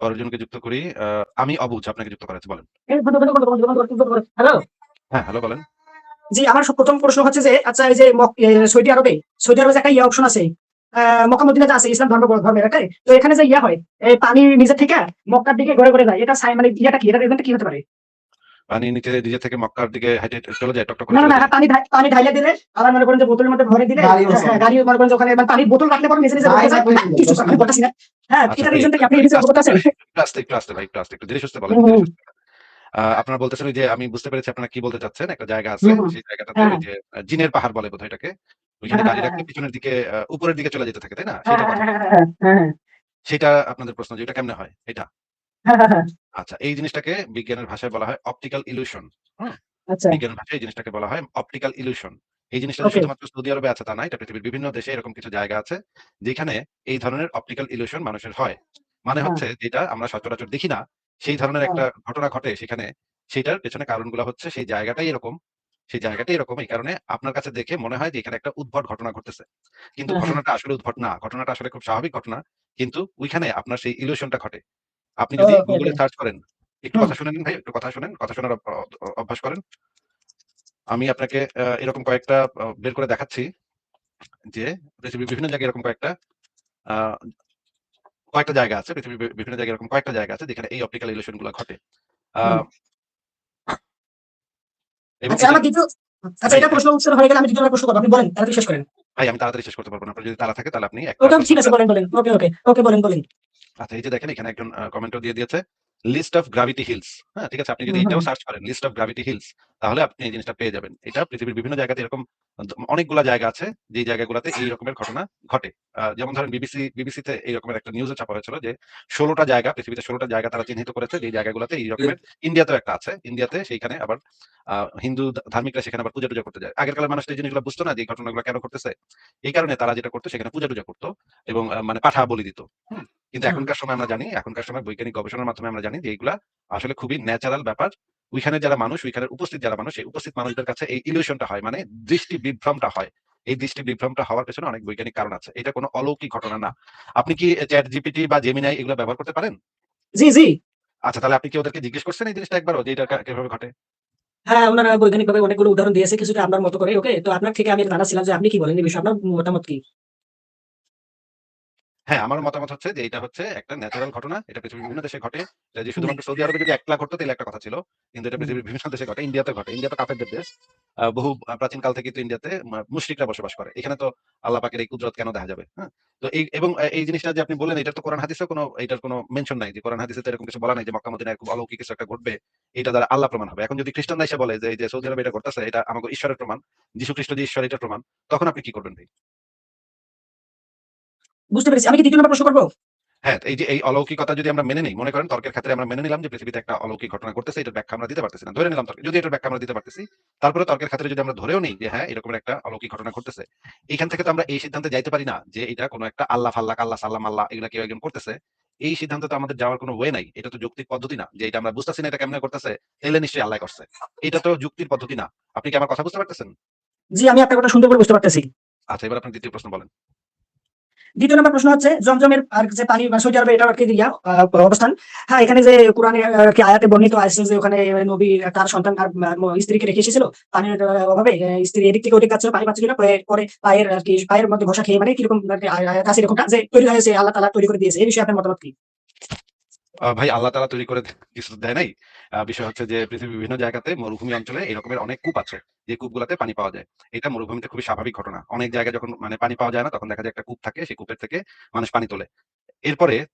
পরের জনকে যুক্ত করি। আমি অবুঝ আপনাকে যুক্ত করা আছে, বলেন। হ্যালো। হ্যাঁ, হ্যালো বলেন। জি, আমার প্রথম প্রশ্ন হচ্ছে যে আচ্ছা এই যে সৌদি আরবে যে একটা অপশন আছে, মক্কা মদিনাতে আছে ইসলাম ধর্মের একটা, তো এখানে যে হয় এই পানি নিজে থেকে মক্কার দিকে ঘুরে ঘুরে যায়, এটা মানে ইয়াটা কি, এটা রিজনটা কি হতে পারে? পানি নিজে থেকে মক্কার দিকে হেঁটে চলে যায়, টকটক করে না না চলে না, যায়। পানি ঢাইলে দিলে, আবার মনে করেন যে বোতলের মধ্যে ভরে দিলে, হ্যাঁ গাড়ি মনে করেন যে ওখানে মানে পানির বোতল রাখলে পরে নিজে নিজে ভরে যায় কিছু আমি বলতেছি না। হ্যাঁ, আচ্ছা এটা ভাই, রিজনটা একটু কি আপনি একটু এই বিষয়ে অবগত আছেন? একটু আস্তে ভাই, একটু আস্তে, একটু ধীরে সুস্থে বলেন, হুম ধীরে হুম সুস্থে। আপনারা বলতেছেন ওই যে, আমি বুঝতে পেরেছি আপনারা কি বলতে চাচ্ছেন। একটা জায়গা আছে, হুম হুম, সেই জায়গাটাতে হ্যাঁ ওই যে জিনের পাহাড় বলে বোধহয় এটাকে। ওইখানে হ্যাঁ গাড়ি হ্যাঁ রাখলে পিছনের দিকে উপরের দিকে চলে যেতে থাকে, তাই না? হ্যাঁ সেটার হ্যাঁ কথা হ্যাঁ বলছেন। হ্যাঁ হ্যাঁ হ্যাঁ হ্যাঁ সেটা আপনাদের প্রশ্ন যে এটা কেমনে হয় এটা? হ্যাঁ হ্যাঁ হ্যাঁ, আচ্ছা, এই জিনিসটাকে বিজ্ঞানের ভাষায় বলা হয় অপটিক্যাল ইলিউশন। হুম? আচ্ছা, বিজ্ঞানের ভাষায় এই জিনিসটাকে বলা হয় অপটিক্যাল ইলিউশন। এই জিনিসটা যে ওকে, শুধুমাত্র সৌদি আরবে আছে তা না, এটা পৃথিবীর বিভিন্ন দেশে এরকম কিছু জায়গা আছে যেখানে এই ধরনের অপটিক্যাল ইলিউশন মানুষের হয়। মানে হ্যাঁ হচ্ছে যেটা আমরা সচরাচর দেখি না, সেই ধরনের হ্যাঁ একটা ঘটনা ঘটে সেখানে। সেটার পেছনে কারণগুলো হচ্ছে সেই জায়গাটাই এরকম। সেই জায়গাটাই এরকম এই কারণে আপনার কাছে দেখে মনে হয় যে এখানে একটা উদ্ভট ঘটনা ঘটতেছে। কিন্তু হ্যাঁ হ্যাঁ, ঘটনাটা আসলে উদ্ভট না। ঘটনাটা আসলে খুব স্বাভাবিক ঘটনা। কিন্তু ওইখানে আপনার সেই ইলিউশনটা ঘটে। আপনি যদি ওকে Google ওকে, এ সার্চ করেন, একটু হুম কথা শুনে নিন ভাই, একটু কথা শুনেন। কথা শোনার অভ্যাস করেন। আমি আপনাকে এরকম কয়েকটা বের করে দেখাচ্ছি যে পৃথিবীর বিভিন্ন জায়গায় এরকম আ কয়েকটা জায়গা আছে। পৃথিবীর বিভিন্ন জায়গায় এরকম কয়েকটা জায়গা আছে যেখানে এই অপটিক্যাল ইলিউশন গুলা ঘটে। আ হুম। এবং আচ্ছা এটা আমার দ্বিতীয়, আচ্ছা ভাই, এটা প্রশ্ন উত্তর হয়ে গেলে আমি দ্বিতীয় প্রশ্ন করবো, আপনি বলেন তাড়াতাড়ি শেষ করেন। ভাই আমি তাড়াতাড়ি শেষ করতে পারব না। আপনার যদি তাড়া থাকে তাহলে আপনি একটা ওকে প্রশ্ন ঠিক আছে, করে। বলেন বলেন, ওকে ওকে ওকে, বলেন বলেন। আচ্ছা, এই যে দেখেন এখানে একজন কমেন্টও দিয়ে দিয়েছে। List of gravity hills. হ্যাঁ? ঠিক আছে? আপনি যদি হুম হুম এটাও সার্চ করেন লিস্ট অফ গ্র্যাভিটি হিলস, তাহলে আপনি এই জিনিসটা পেয়ে যাবেন। এটা পৃথিবীর বিভিন্ন জায়গাতে এরকম অনেকগুলা জায়গা আছে যেই জায়গাগুলাতে এই রকমের ঘটনা ঘটে। যেমন ধরেন বিবিসিতে এই রকমের একটা নিউজও ছাপা হয়েছিল যে ১৬ টা জায়গা, পৃথিবীতে ১৬ টা জায়গা তারা চিহ্নিত করেছে যেই জায়গাগুলাতে এই রকমের। ইন্ডিয়াতেও একটা আছে। ইন্ডিয়াতে সেইখানে আবার হিন্দু ধার্মিকরা সেখানে আবার পূজা-টুজা করতে যায়। আগের কালের মানুষ তো এই জিনিসগুলো বুঝতো না যে এই ঘটনাগুলো কেন ঘটতেছে। এই কারণে তারা যেটা করত সেখানে পূজা-টুজা করত এবং মানে পাঠা বলি দিত। হুম? কিন্তু হুম। এখনকার সময় আমরা জানি, এখনকার সময় বৈজ্ঞানিক গবেষণার মাধ্যমে আমরা জানি যে এগুলা আসলে খুবই ন্যাচারাল ব্যাপার। ওইখানে যারা মানুষ, ওইখানে উপস্থিত যারা মানুষ, এই উপস্থিত মানুষদের কাছে এই ইলিউশনটা হয়। মানে দৃষ্টি বিভ্রমটা হয়। এই দৃষ্টি বিভ্রমটা হওয়ার পেছনে অনেক বৈজ্ঞানিক কারণ আছে। এটা কোনো অলৌকিক ঘটনা না। আপনি কি ChatGPT বা Gemini এগুলা ব্যবহার করতে পারেন? জি জি, আচ্ছা, তাহলে আপনি কি ওদেরকে জিজ্ঞেস করছেন এই জিনিসটা একবারও যে এটা কিভাবে ঘটে? হ্যাঁ ওনারা বৈজ্ঞানিক ভাবে অনেকগুলো উদাহরণ দিয়েছে, কিছুটা আপনার মতো করে। ওকে, তো আপনার থেকে আমি জানাছিলাম যে আপনি কি বলেন এই বিষয়ে, আপনার মতামত কি? হ্যাঁ, আমার মতামত হচ্ছে যে এটা হচ্ছে একটা ন্যাচারাল ঘটনা। এটা পৃথিবীর বিভিন্ন দেশে ঘটে। এটা যে হুম শুধুমাত্র সৌদি আরবে যদি একলা ঘটতো তাহলে একটা কথা ছিল। কিন্তু এটা হুম পৃথিবীর বিভিন্ন দেশে ঘটে। ইন্ডিয়াতে ঘটে। ইন্ডিয়া তো কাফেরদের দেশ। বহু প্রাচীন কাল থেকেই তো ইন্ডিয়াতে মুশরিকরা বসবাস করে। এখানে তো আল্লাহ পাকের এই কুদরত কেন দেখা যাবে? হ্যাঁ? তো এই এবং এই জিনিসটা যে আপনি বললেন এটার তো কোরআন হাদিসেও এটার কোনো মেনশন নাই। যে কোরআন হাদিসে তো এরকম কিছু বলা নাই যে মক্কা মদিনায় খুব অলৌকিক কিছু একটা ঘটবে। এটা দ্বারা আল্লাহ প্রমাণ হবে। এখন যদি খ্রিস্টানরা এসে বলে যে এই যে সৌদি আরবে এটা ঘটতেছে, এটা আমাগো ঈশ্বরের প্রমাণ। যীশু খ্রিস্ট যে ঈশ্বর এটার প্রমাণ। তখন আপনি কি করবেন ভাই? বুঝতে পেরেছি, আমি কি দ্বিতীয় নম্বর প্রশ্ন করবো? হ্যাঁ, এই যে এই অলৌকিকতা যদি আমরা মেনে নেই, মনে করেন তর্কের ক্ষেত্রে আমরা মেনে নিলাম যে পৃথিবীতে একটা অলৌকিক ঘটনা ঘটতেছে, এটার ব্যাখ্যা আমরা দিতে পারতেছি না। ধরে নিলাম যদি এটার ব্যাখ্যা আমরা দিতে পারতেছি, তারপরে তর্কের ক্ষেত্রে যদি আমরা ধরেও নেই যে হ্যাঁ, এরকমের একটা অলৌকিক ঘটনা ঘটতেছে। এইখান থেকে তো আমরা এই সিদ্ধান্তে যাইতে পারি না যে এটা কোন একটা আল্লাহ-ফাল্লাহ, কাল্লা-সাল্লাহ-মাল্লাহ এগুলা কেউ একজন করতেছে। এই সিদ্ধান্তে তো আমাদের যাওয়ার কোন ওয়ে নাই। এটা তো যৌক্তিক পদ্ধতি না। যে এটা আমরা বুঝতেছি না এটা কেমনে করতেছে, তাইলে নিশ্চয়ই আল্লাহ করছে। এটা তো যুক্তির পদ্ধতি না। আপনি কি আমার কথা বুঝতে পারতেছেন? জি, আমি আপনার কথা সুন্দর করে বুঝতে পারতেছি। আচ্ছা, এবার আপনার দ্বিতীয় প্রশ্ন বলেন। দ্বিতীয় নম্বর প্রশ্ন হচ্ছে জমজমের আর যে পানি বা সৌদি আরবে এটা আর কি অবস্থান। হ্যাঁ, এখানে যে কোরআনে কি আয়াতে বর্ণিত আছে যে ওখানে নবী তার সন্তান আর স্ত্রীকে রেখে এসেছিল পানির অভাবে, স্ত্রী এদিক থেকে ওদিক যাচ্ছিল, পানি পাচ্ছিল না, পরে পরে পায়ের আর কি পায়ের মধ্যে ঘষা খেয়ে, মানে কিরকম আর কি আয়াত আছে এরকমটা যে তৈরি হয়েছে, আল্লাহ তাআলা তৈরি করে দিয়েছে, এই বিষয়ে আপনার মতামত কি? ভাই আল্লাহ তাআলা তৈরি করে কিছু দেয় নাই। বিষয় হচ্ছে যে পৃথিবীর বিভিন্ন জায়গাতে মরুভূমি অঞ্চলে এরকমের অনেক কূপ আছে। যে কূপগুলাতে পানি পাওয়া যায়। এটা মরুভূমিতে খুবই স্বাভাবিক ঘটনা। অনেক জায়গায় যখন মানে পানি পাওয়া যায় না তখন দেখা যায় একটা কূপ থাকে, সেই কূপের থেকে মানুষ পানি তোলে।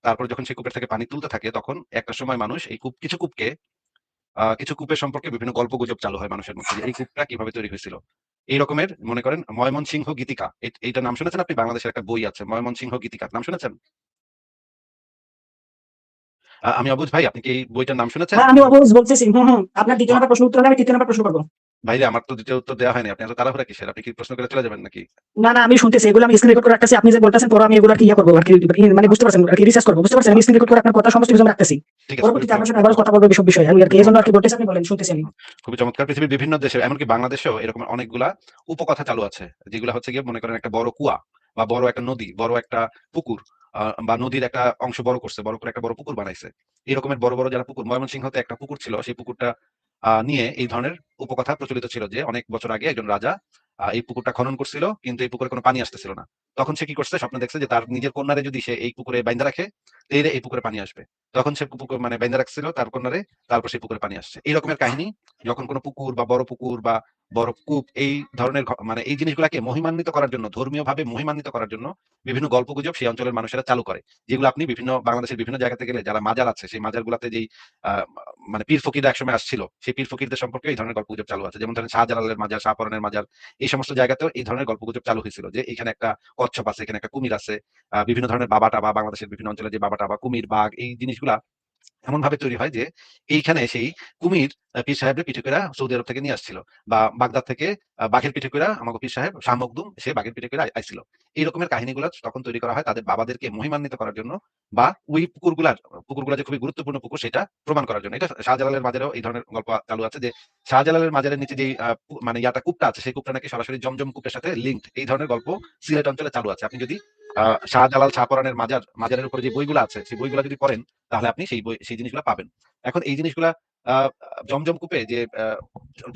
তারপরে যখন সেই কূপের থেকে পানি তুলতে থাকে তখন একটা সময় মানুষ এই কিছু কূপের সম্পর্কে বিভিন্ন গল্পগুজব চালু হয় মানুষের মধ্যে যে এই কূপটা কিভাবে তৈরি হয়েছিল। এই রকমের মনে করেন ময়মনসিংহ গীতিকা। এইটার নাম শুনেছেন আপনি? বাংলাদেশের একটা বই আছে ময়মনসিংহ গীতিকা। নাম শুনেছেন? আমি অবুঝ ভাই, আপনি কি এই বইটার নাম শুনেছেন? হ্যাঁ আমি অবুঝ বলতেছি, হুম হুম, আপনার দ্বিতীয় ম নম্বর প্রশ্ন উত্তর হলে আমি তৃতীয় নম্বর প্রশ্ন করবো। ভাইরে আমার তো ২য় উত্তর দেওয়া হয়নি। আপনি এত তাড়াহুড়া কিসের? আপনি কি প্রশ্ন করে চলে যাবেন নাকি? না না, আমি শুনতেছি, এগুলো আমি স্ক্রিন রেকর্ড করে রাখতেছি, আপনি যে বলতেছেন পরে আমি এগুলো আর কি করবো আর কি, মানে বুঝতে পারছেন আর কি, রিসার্চ করবো, বুঝতে পারছেন, আমি স্ক্রিন রেকর্ড করে আপনার কথা সমস্ত কিছু আমি রাখতেছি। ঠিক আছে, পরবর্তীতে আপনার সাথে আবার কথা বলবো এসব বিষয়ে, আমি আর কি খুবই এই জন্য আর চমৎকার। কি বলতেছি, আপনি বলেন, শুনতেছি আমি। খুবই চমৎকার। পৃথিবীর বিভিন্ন দেশে এমনকি বাংলাদেশেও এরকম অনেকগুলা উপকথা চালু আছে। যেগুলা হচ্ছে গিয়ে মনে করেন একটা বড় কুয়া। বা বড় একটা নদী, বড় একটা পুকুর, বা নদীর একটা অংশ বড় করছে, বড় করে একটা বড় পুকুর বানাইছে। এই রকমের বড়, বড় যারা পুকুর, ময়মনসিংহতে একটা পুকুর ছিল, সেই পুকুরটা নিয়ে এই ধরনের উপকথা প্রচলিত ছিল যে অনেক বছর আগে একজন রাজা এই পুকুরটা খনন করছিল, কিন্তু এই পুকুরে কোনো পানি আসতেছিল না। তখন সে কি করছে? স্বপ্নে দেখছে যে তার নিজের কন্যারে যদি সে এই পুকুরে বাইন্ধা রাখে, তাইলে এই পুকুরে পানি আসবে। তখন সে পুকুর মানে বাইন্ধা রাখছিল তার কন্যারে, তারপর সেই পুকুরে পানি আসছে। এই রকমের কাহিনী যখন কোনো পুকুর বা বড় কূপ এই ধরনের মানে এই জিনিসগুলাকে মহিমান্বিত করার জন্য, ধর্মীয়ভাবে মহিমান্বিত করার জন্য বিভিন্ন গল্পগুজব সেই অঞ্চলের মানুষেরা চালু করে। যেগুলো আপনি বাংলাদেশের বিভিন্ন জায়গাতে গেলে যারা মাজার আছে, সেই মাজারগুলাতে যেই আ মানে পীর ফকিররা একসময় আসছিল, সেই পীর ফকিরদের সম্পর্কে এই ধরনের গল্পগুজব চালু আছে। যেমন ধরেন শাহজালালের মাজার, শাহপরানের মাজার, এই সমস্ত জায়গাতেও এই ধরনের গল্পগুজব চালু হয়েছিল যে এখানে একটা কচ্ছপ আছে, এখানে একটা কুমির আছে। বিভিন্ন ধরনের বাবা-টাবা, বাংলাদেশের বিভিন্ন অঞ্চলে যে বাবা-টাবা, কুমির, বাঘ, এই জিনিসগুলা এমনভাবে তৈরি হয় যে এইখানে সেই কুমির পীর সাহেবের পিঠে কইরা সৌদি আরব থেকে নিয়ে আসছিল, বা বাগদাদ থেকে বাঘের পিঠে কইরা আমাকে পীর সাহেব শাহ মখদুম সে বাঘের পিঠে কইরা আইছিল। এই রকমের কাহিনীগুলো তখন তৈরি করা হয় তাদের বাবাদেরকে মহিমান্বিত করার জন্য, বা ওই পুকুরগুলা যে খুবই গুরুত্বপূর্ণ পুকুর সেটা প্রমাণ করার জন্য। এটা শাহজালালের মাজারেও এই ধরনের গল্প চালু আছে যে শাহজালালের মাজারের নিচে যেই মানে কূপটা আছে, সেই কূপটা নাকি সরাসরি জমজম কূপের সাথে লিঙ্কড। এই ধরনের গল্প সিলেট অঞ্চলে চালু আছে। আপনি যদি শাহজালাল, শাহপরানের মাজারের উপরে যে বইগুলো আছে, সেই বইগুলো যদি পড়েন, তাহলে আপনি সেই জিনিসগুলা পাবেন। এখন এই জিনিসগুলা আ জমজম কূপে যে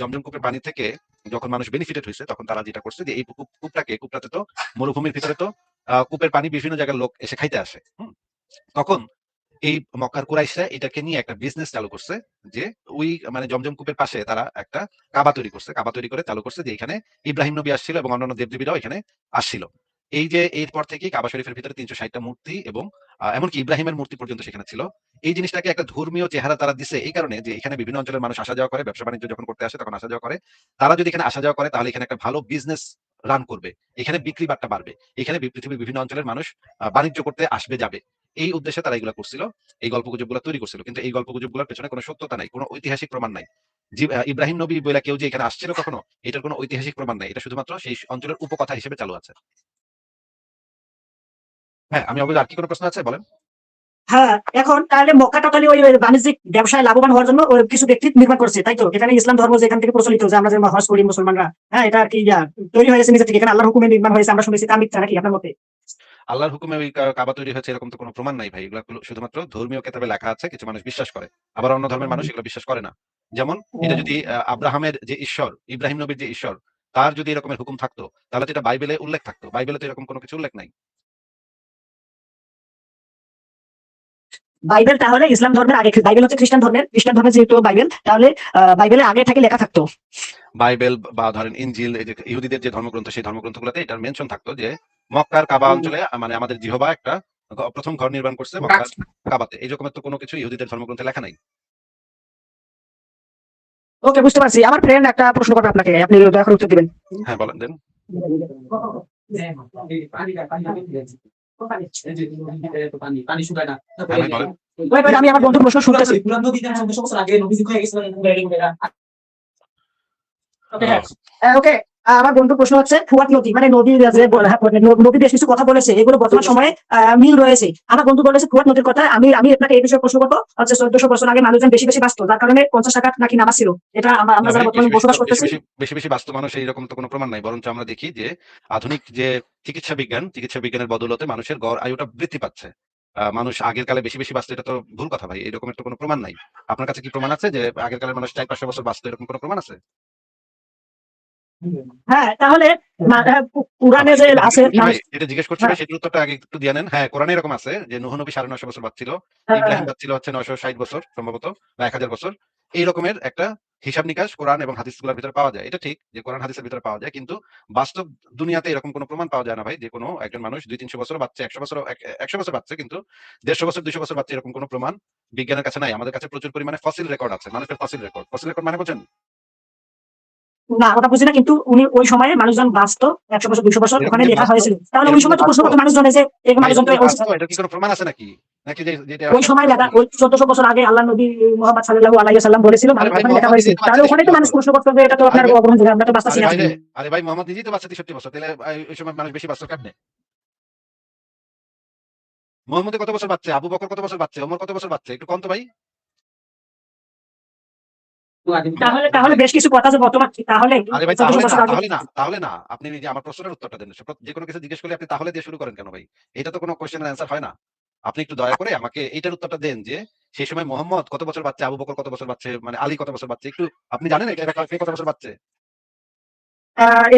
জমজম কূপের পানি থেকে যখন মানুষ বেনিফিটেড হইছে, তখন তারা যেটা করছে যে এই কূপটাতে তো মরুভূমির ভিতরে তো কূপের পানি বিভিন্ন জায়গার লোক এসে খাইতে আসে। হুম? তখন এই মক্কার কুরাইশরা এটাকে নিয়ে একটা বিজনেস চালু করছে যে ওই মানে জমজম কূপের পাশে তারা একটা কাবা তৈরি করছে। কাবা তৈরি করে চালু করছে যে এখানে ইব্রাহিম নবী আসছিল এবং অন্যান্য দেবদেবীরাও এখানে আসছিল। এই যে এরপর থেকেই কাবা শরীফের ভিতরে ৩৬০ টা মূর্তি এবং এমনকি ইব্রাহিমের মূর্তি পর্যন্ত সেখানে ছিল। এই জিনিসটাকে একটা ধর্মীয় চেহারা তারা দিছে এই কারণে যে এখানে বিভিন্ন অঞ্চলের মানুষ আসা যাওয়া করে, ব্যবসা-বাণিজ্য যখন করতে আসে তখন আসা যাওয়া করে। তারা যদি এখানে আসা যাওয়া করে তাহলে এখানে একটা ভালো বিজনেস রান করবে। এখানে বিক্রি বাট্টা বাড়বে। এখানে পৃথিবীর বিভিন্ন অঞ্চলের মানুষ বাণিজ্য করতে আসবে যাবে। এই উদ্দেশ্যে তারা এগুলা করছিল। এই গল্পগুজবগুলা তৈরি করছিল। কিন্তু এই গল্পগুজবগুলোর পেছনে কোন সত্যতা নাই, কোন ঐতিহাসিক প্রমাণ নাই। ইব্রাহিম নবী বইলা কেউ যে এখানে আসছিল কখনো, এটার কোন ঐতিহাসিক প্রমাণ নাই। এটা শুধুমাত্র সেই অঞ্চলের উপকথা হিসেবে চালু আছে। হ্যাঁ, আমি অবশ্যই আর কি কোন প্রশ্ন আছে বলেন? হ্যাঁ, এখন তাহলে মক্কা টোটালি ওই বাণিজ্যিক ব্যবসায় লাভবান হওয়ার জন্য ওই কিছু ব্যক্তি নির্মাণ করছে, তাই তো? এখানে ইসলাম ধর্ম যেখান থেকে প্রচলিত যে আমরা যে হজ করি মুসলমানরা, হ্যাঁ, এটা আর কি তৈরি হয়েছে নিজে থেকে, এখানে আল্লাহর হুকুমে নির্মাণ হয়েছে আমরা শুনেছি, তা মিথ্যা নাকি আপনার মতে? আল্লাহর হুকুমে ওই কাবা তৈরি হয়েছে এরকম তো কোন প্রমাণ নাই ভাই। এগুলা শুধুমাত্র ধর্মীয় কেতাবে লেখা আছে। কিছু মানুষ বিশ্বাস করে। আবার অন্য ধর্মের মানুষ এগুলো বিশ্বাস করে না। যেমন এটা যদি আব্রাহামের যে ঈশ্বর, ইব্রাহিম নবীর যে ঈশ্বর, তার যদি এরকমের হুকুম থাকতো, তাহলে তো এটা বাইবেলে উল্লেখ থাকতো। বাইবেলে তো এরকম কোন কিছু উল্লেখ নাই। বাইবেল তাহলে ইসলাম ধর্মের আগে, বাইবেল হচ্ছে খ্রিস্টান ধর্মের যেহেতু বাইবেল, তাহলে বাইবেলে আগে থেকে লেখা থাকতো। বাইবেল বা ধরেন ইনজিল, এই যে ইহুদিদের যে ধর্মগ্রন্থ, সেই ধর্মগ্রন্থগুলোতে এটার মেনশন থাকতো যে মক্কার কাবা অঞ্চলে মানে আমাদের জিহবা একটা প্রথম ঘর নির্মাণ করছে মক্কার কাবাতে। এই রকমের তো কোনো কিছু ইহুদিদের ধর্মগ্রন্থে লেখা নাই। ওকে, বুঝতে পারছি। আমার ফ্রেন্ড একটা প্রশ্ন করবে আপনাকে, আপনি দয়া করে উত্তর দিবেন। হ্যাঁ, বলেন দেন। হ্যাঁ ভাই বলেন। ওয়েট ওয়েট, আমি আমার বন্ধুর প্রশ্ন শুনতেছি। ওকে, হ্যাঁ। ওকে, আমার বন্ধুর প্রশ্ন হচ্ছে ফুয়াত নদী মানে নদী যে হ্যাঁ, নদী বেশ কিছু কথা বলেছে, এগুলো বর্তমান সময়ে মিল রয়েছে। আমার বন্ধু বলেছে ফুয়াত নদীর কথা। আমি আমি আপনাকে এই বিষয়ে প্রশ্ন করবো হচ্ছে 1400 বছর আগে মানুষজন বেশি বেশি বাঁচতো, যার কারণে 50 টাকা নাকি নামাজ ছিল। এটা না আমরা ভাই, যারা বর্তমানে বসবাস করতেছি। বেশি বাস্তু মানুষ এইরকম তো কোনো প্রমাণ নাই। বরঞ্চ আমরা দেখি যে আধুনিক যে চিকিৎসা বিজ্ঞানের বদৌলতে মানুষের গড় আয়ুটা বৃদ্ধি পাচ্ছে। মানুষ আগের কালে বেশি বাঁচতো, এটা তো ভুল কথা ভাই। এরকমের তো কোনো প্রমাণ নাই। আপনার কাছে কি প্রমাণ আছে যে আগের কালের মানুষ 400-500 বছর বাঁচতো, এরকম কোনো প্রমাণ আছে? হ্যাঁ, তাহলে কোরআনে ভাই যে যেটা জিজ্ঞেস আছে করছি মানুষ। ভাই, যেটা জিজ্ঞেস করছি হ্যাঁ, ভাই, সেটার উত্তরটা আগে একটু দিয়ে নেন। হ্যাঁ, কোরআনে এরকম আছে যে নূহ নবী 950 বছর বাঁচছিল। হ্যাঁ, হ্যাঁ, ইব্রাহিম বাঁচছিল হচ্ছে 960 বছর সম্ভবত, বা 1000 বছর। এই রকমের একটা হিসাব নিকাশ কোরআন এবং হাদিসগুলোর ভিতরে পাওয়া যায়। এটা ঠিক যে কোরআন হাদিসের ভিতরে পাওয়া যায়। কিন্তু বাস্তব দুনিয়াতে এরকম কোনো প্রমাণ পাওয়া যায় না ভাই যে কোনো একজন মানুষ 200-300 বছরও বাঁচছে, 100 বছরও 100 বছর বাঁচছে, কিন্তু 150 বছর 200 বছর বাঁচছে, এরকম কোনো প্রমাণ বিজ্ঞানের কাছে নাই। আমাদের কাছে প্রচুর পরিমাণে ফসিল রেকর্ড আছে। মানুষের ফসিল রেকর্ড। ফসিল রেকর্ড মানে বোঝেন? না, ওটা বুঝি না, কিন্তু উনি ওই সময়ে মানুষজন বাঁচতো 100 বছর 200 বছর, ওখানে লেখা হয়েছিল। তাহলে ওই এরকম যে সময় তো প্রশ্ন বাঁচতো করতো মানুষজনে যে এই ভাই, মানুষজন এরকম তো যে বাঁচতো এটার কি কোনো প্রমাণ আছে নাকি? নাকি যে যেটা ওই আপনার সময় লেখা, ওই 1400 বছর আগে আল্লাহ নবী মুহাম্মদ সাল্লাল্লাহু আলাইহি ওয়াসাল্লাম বলেছিল, আরে ভাই ওখানে লেখা মোহাম্মদ হয়েছিল। নিজেই তো বাঁচছে তাহলে ওখানে 63 তো মানুষ বছর। প্রশ্ন করতো যে এটা তো আরে আপনার ভাই, অগ্রহণযোগ্য, আমরা তো বাঁচতেছি আরে না। ভাই রে, আরে ভাই মোহাম্মদ নিজেই তো বাঁচছে 63 বছর। তাহলে ওই সময় মানুষ বেশি বাঁচতো কেমনে? মোহাম্মদ কত বছর বাঁচছে? আবু বকর কত বছর বাঁচছে? ওমর কত বছর বাঁচছে? একটু কম তো ভাই। তাহলে তাহলে বেশ কিছু কথা যে বর্তমান তাহলে আরে ভাই 1400 তাহলে না, বছর আগে তাহলে না। আপনি নিজে আমার প্রশ্নের উত্তরটা দেন। যেকোনো কিছু জিজ্ঞেস করলে আপনি তাহলে দিয়ে শুরু করেন কেন ভাই? এটা তো কোনো কোয়েশ্চেন এর অ্যান্সার হয় না। আপনি একটু দয়া করে আমাকে এইটার উত্তরটা দেন যে, সেই সময় মোহাম্মদ কত বছর বাচ্চা, আবু বকর কত বছর বাচ্চা, মানে আলী কত বছর বাচ্চা? একটু আপনি জানেন এটা কে কত বছর বাচ্চা?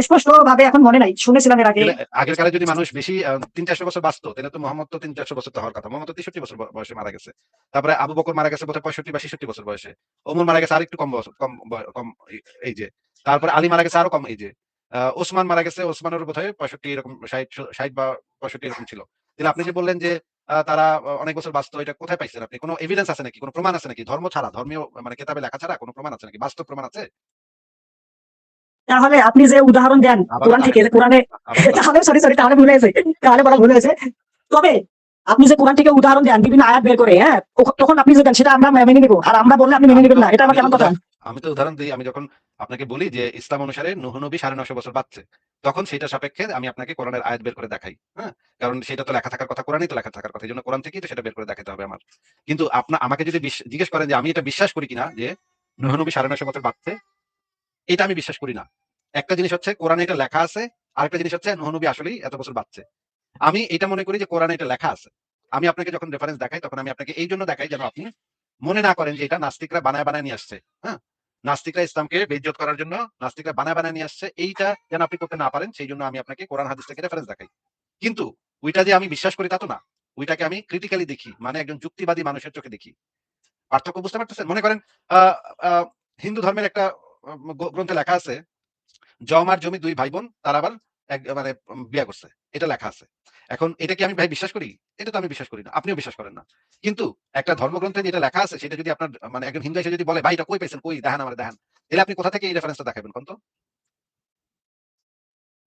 স্পষ্ট ভাবে এখন মনে নাই, শুনেছিলাম এর আগে। তাহলে আগের কালে যদি মানুষ বেশি ৩-৪০০ বছর বাঁচতো, তাহলে তো মোহাম্মদ তো ৩-৪০০ বছর তো হওয়ার কথা। মোহাম্মদ তো ৬৩ বছর বয়সে মারা গেছে। তারপরে আবু বকর মারা গেছে বোধহয় ৬৫ বা ৬৬ বছর বয়সে। ওমর মারা গেছে আরেকটু কম বয়স, কম এইজে। তারপরে আলী মারা গেছে আরো কম এইজে। ওসমান মারা গেছে, ওসমানের বোধহয় ৬৫ এরকম ৬০ বা ৬৫ এরকম ছিল। তাহলে আপনি যে বললেন যে তারা অনেক বছর বাঁচতো, এটা কোথায় পাইছেন আপনি? কোন এভিডেন্স আছে নাকি? কোন প্রমাণ আছে নাকি? ধর্ম ছাড়া, ধর্মীয় মানে কেতাবে লেখা ছাড়া কোন প্রমাণ আছে নাকি? বাস্তব প্রমাণ আছে? তাহলে আপনি যে উদাহরণ দেন আবারও কোরআন থেকে, তাহলে, যে কোরআনে আবারও তাহলে। তাহলে সরি তাহলে ভুল হয়েছে, তাহলে বলা ভুল হয়েছে। তবে আপনি যে কোরআন থেকে উদাহরণ দেন বিভিন্ন আয়াত বের করে, হ্যাঁ, তখন আপনি যে দেন সেটা আমরা মেনে নিব, আর আমরা বললে আপনি মেনে আমি তো নিবেন না, এটা আবার আমি তো কেমন কথা? আমি তো উদাহরণ দিই। আমি যখন আপনাকে বলি যে ইসলাম অনুসারে নূহ নবী ৯৫০ বছর বাঁচছে, তখন সেটার সাপেক্ষে আমি আপনাকে কোরআনের আয়াত বের করে দেখাই। হ্যাঁ? কারণ সেটা তো লেখা থাকার কথা, কোরআনেই তো লেখা থাকার কথা। এজন্য কোরআন থেকেই তো সেটা বের করে দেখাতে হবে আমার। কিন্তু আমাকে যদি জিজ্ঞেস করেন যে আমি এটা বিশ্বাস করি কিনা যে নূহ নবী ৯৫০ বছর বাঁচছে, এটা আমি বিশ্বাস করি না। একটা জিনিস হচ্ছে কোরআনে এটা লেখা আছে, আরেকটা জিনিস হচ্ছে নূহ নবী আসলেই এত বছর বাঁচছে। আমি এটা মনে করি যে কোরআনে এটা লেখা আছে। আমি আপনাকে যখন রেফারেন্স দেখাই, তখন আমি আপনাকে এইজন্য দেখাই যেন আপনি মনে না করেন যে এটা নাস্তিকরা বানায় নিয়ে আসছে। হ্যাঁ? নাস্তিকরা ইসলামকে বেইজ্জত করার জন্য নাস্তিকরা বানায় নিয়ে আসছে। এইটা যেন আপনি করতে না পারেন, সেইজন্য আমি আপনাকে কোরআন হাদিস থেকে রেফারেন্স দেখাই। কিন্তু ওইটা যে আমি বিশ্বাস করি তা তো না। ওইটাকে আমি ক্রিটিক্যালি দেখি। মানে একজন যুক্তিবাদী মানুষের চোখে দেখি। পার্থক্য বুঝতে পারতেছেন? মনে করেন আ আ হিন্দু ধর্মের একটা গ্রন্থে লেখা আছে, যম আর জমি ২ ভাই বোন, তারা আবার মানে বিয়া করছে। এটা লেখা আছে। এখন এটা কি আমি ভাই বিশ্বাস করি? এটা তো আমি বিশ্বাস করি না। আপনিও বিশ্বাস করেন না। কিন্তু একটা ধর্মগ্রন্থে যেটা লেখা আছে, সেটা যদি আপনার মানে একজন হিন্দু এসে যদি বলে, "ভাই এটা কই পাইছেন? কই দেখান আমারে দেখান।" তাহলে আপনি কোথা থেকে এই রেফারেন্সটা দেখাবেন কোন তো?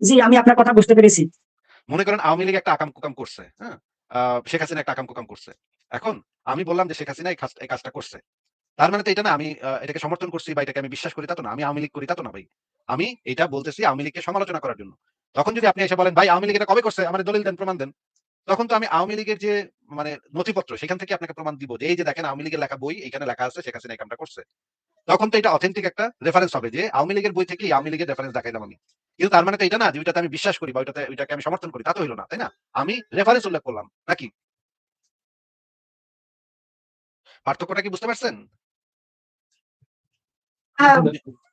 জি, আমি আপনার কথা বুঝতে পেরেছি। মনে করেন আওয়ামী লীগ একটা আকাম-কুকাম করছে। হ্যাঁ? শেখ হাসিনা একটা আকাম-কুকাম করছে। এখন আমি বললাম যে শেখ হাসিনা এই কাজটা করছে। তার মানে তো এটা না আমি এটাকে সমর্থন করছি বা এটাকে আমি বিশ্বাস করি তা তো না। আমি আওয়ামী লীগ করি তা তো না ভাই। আমি এটা বলতেছি আওয়ামী লীগকে সমালোচনা করার জন্য। তখন যদি আপনি এসে বলেন, "ভাই আওয়ামী লীগ এটা কবে করছে? আমারে দলিল দেন, প্রমাণ দেন।" তখন তো আমি আওয়ামী লীগের যে মানে নথিপত্র, সেখান থেকে আপনাকে প্রমাণ দিব যে এই যে দেখেন আওয়ামী লীগের লেখা বই, এখানে লেখা আছে শেখ হাসিনা এই কামটা করছে। তখন তো এটা অথেন্টিক একটা রেফারেন্স হবে যে আওয়ামী লীগের বই থেকেই আওয়ামী লীগের রেফারেন্স দেখাইলাম আমি। কিন্তু তার মানে তো এটা না যে ওইটাতে আমি বিশ্বাস করি বা ওইটাকে আমি সমর্থন করি। তা তো হইল না, তাই না? আমি রেফারেন্স উল্লেখ করলাম। নাকি? পার্থক্যটা কি বুঝতে পারছেন? হ্যাঁ,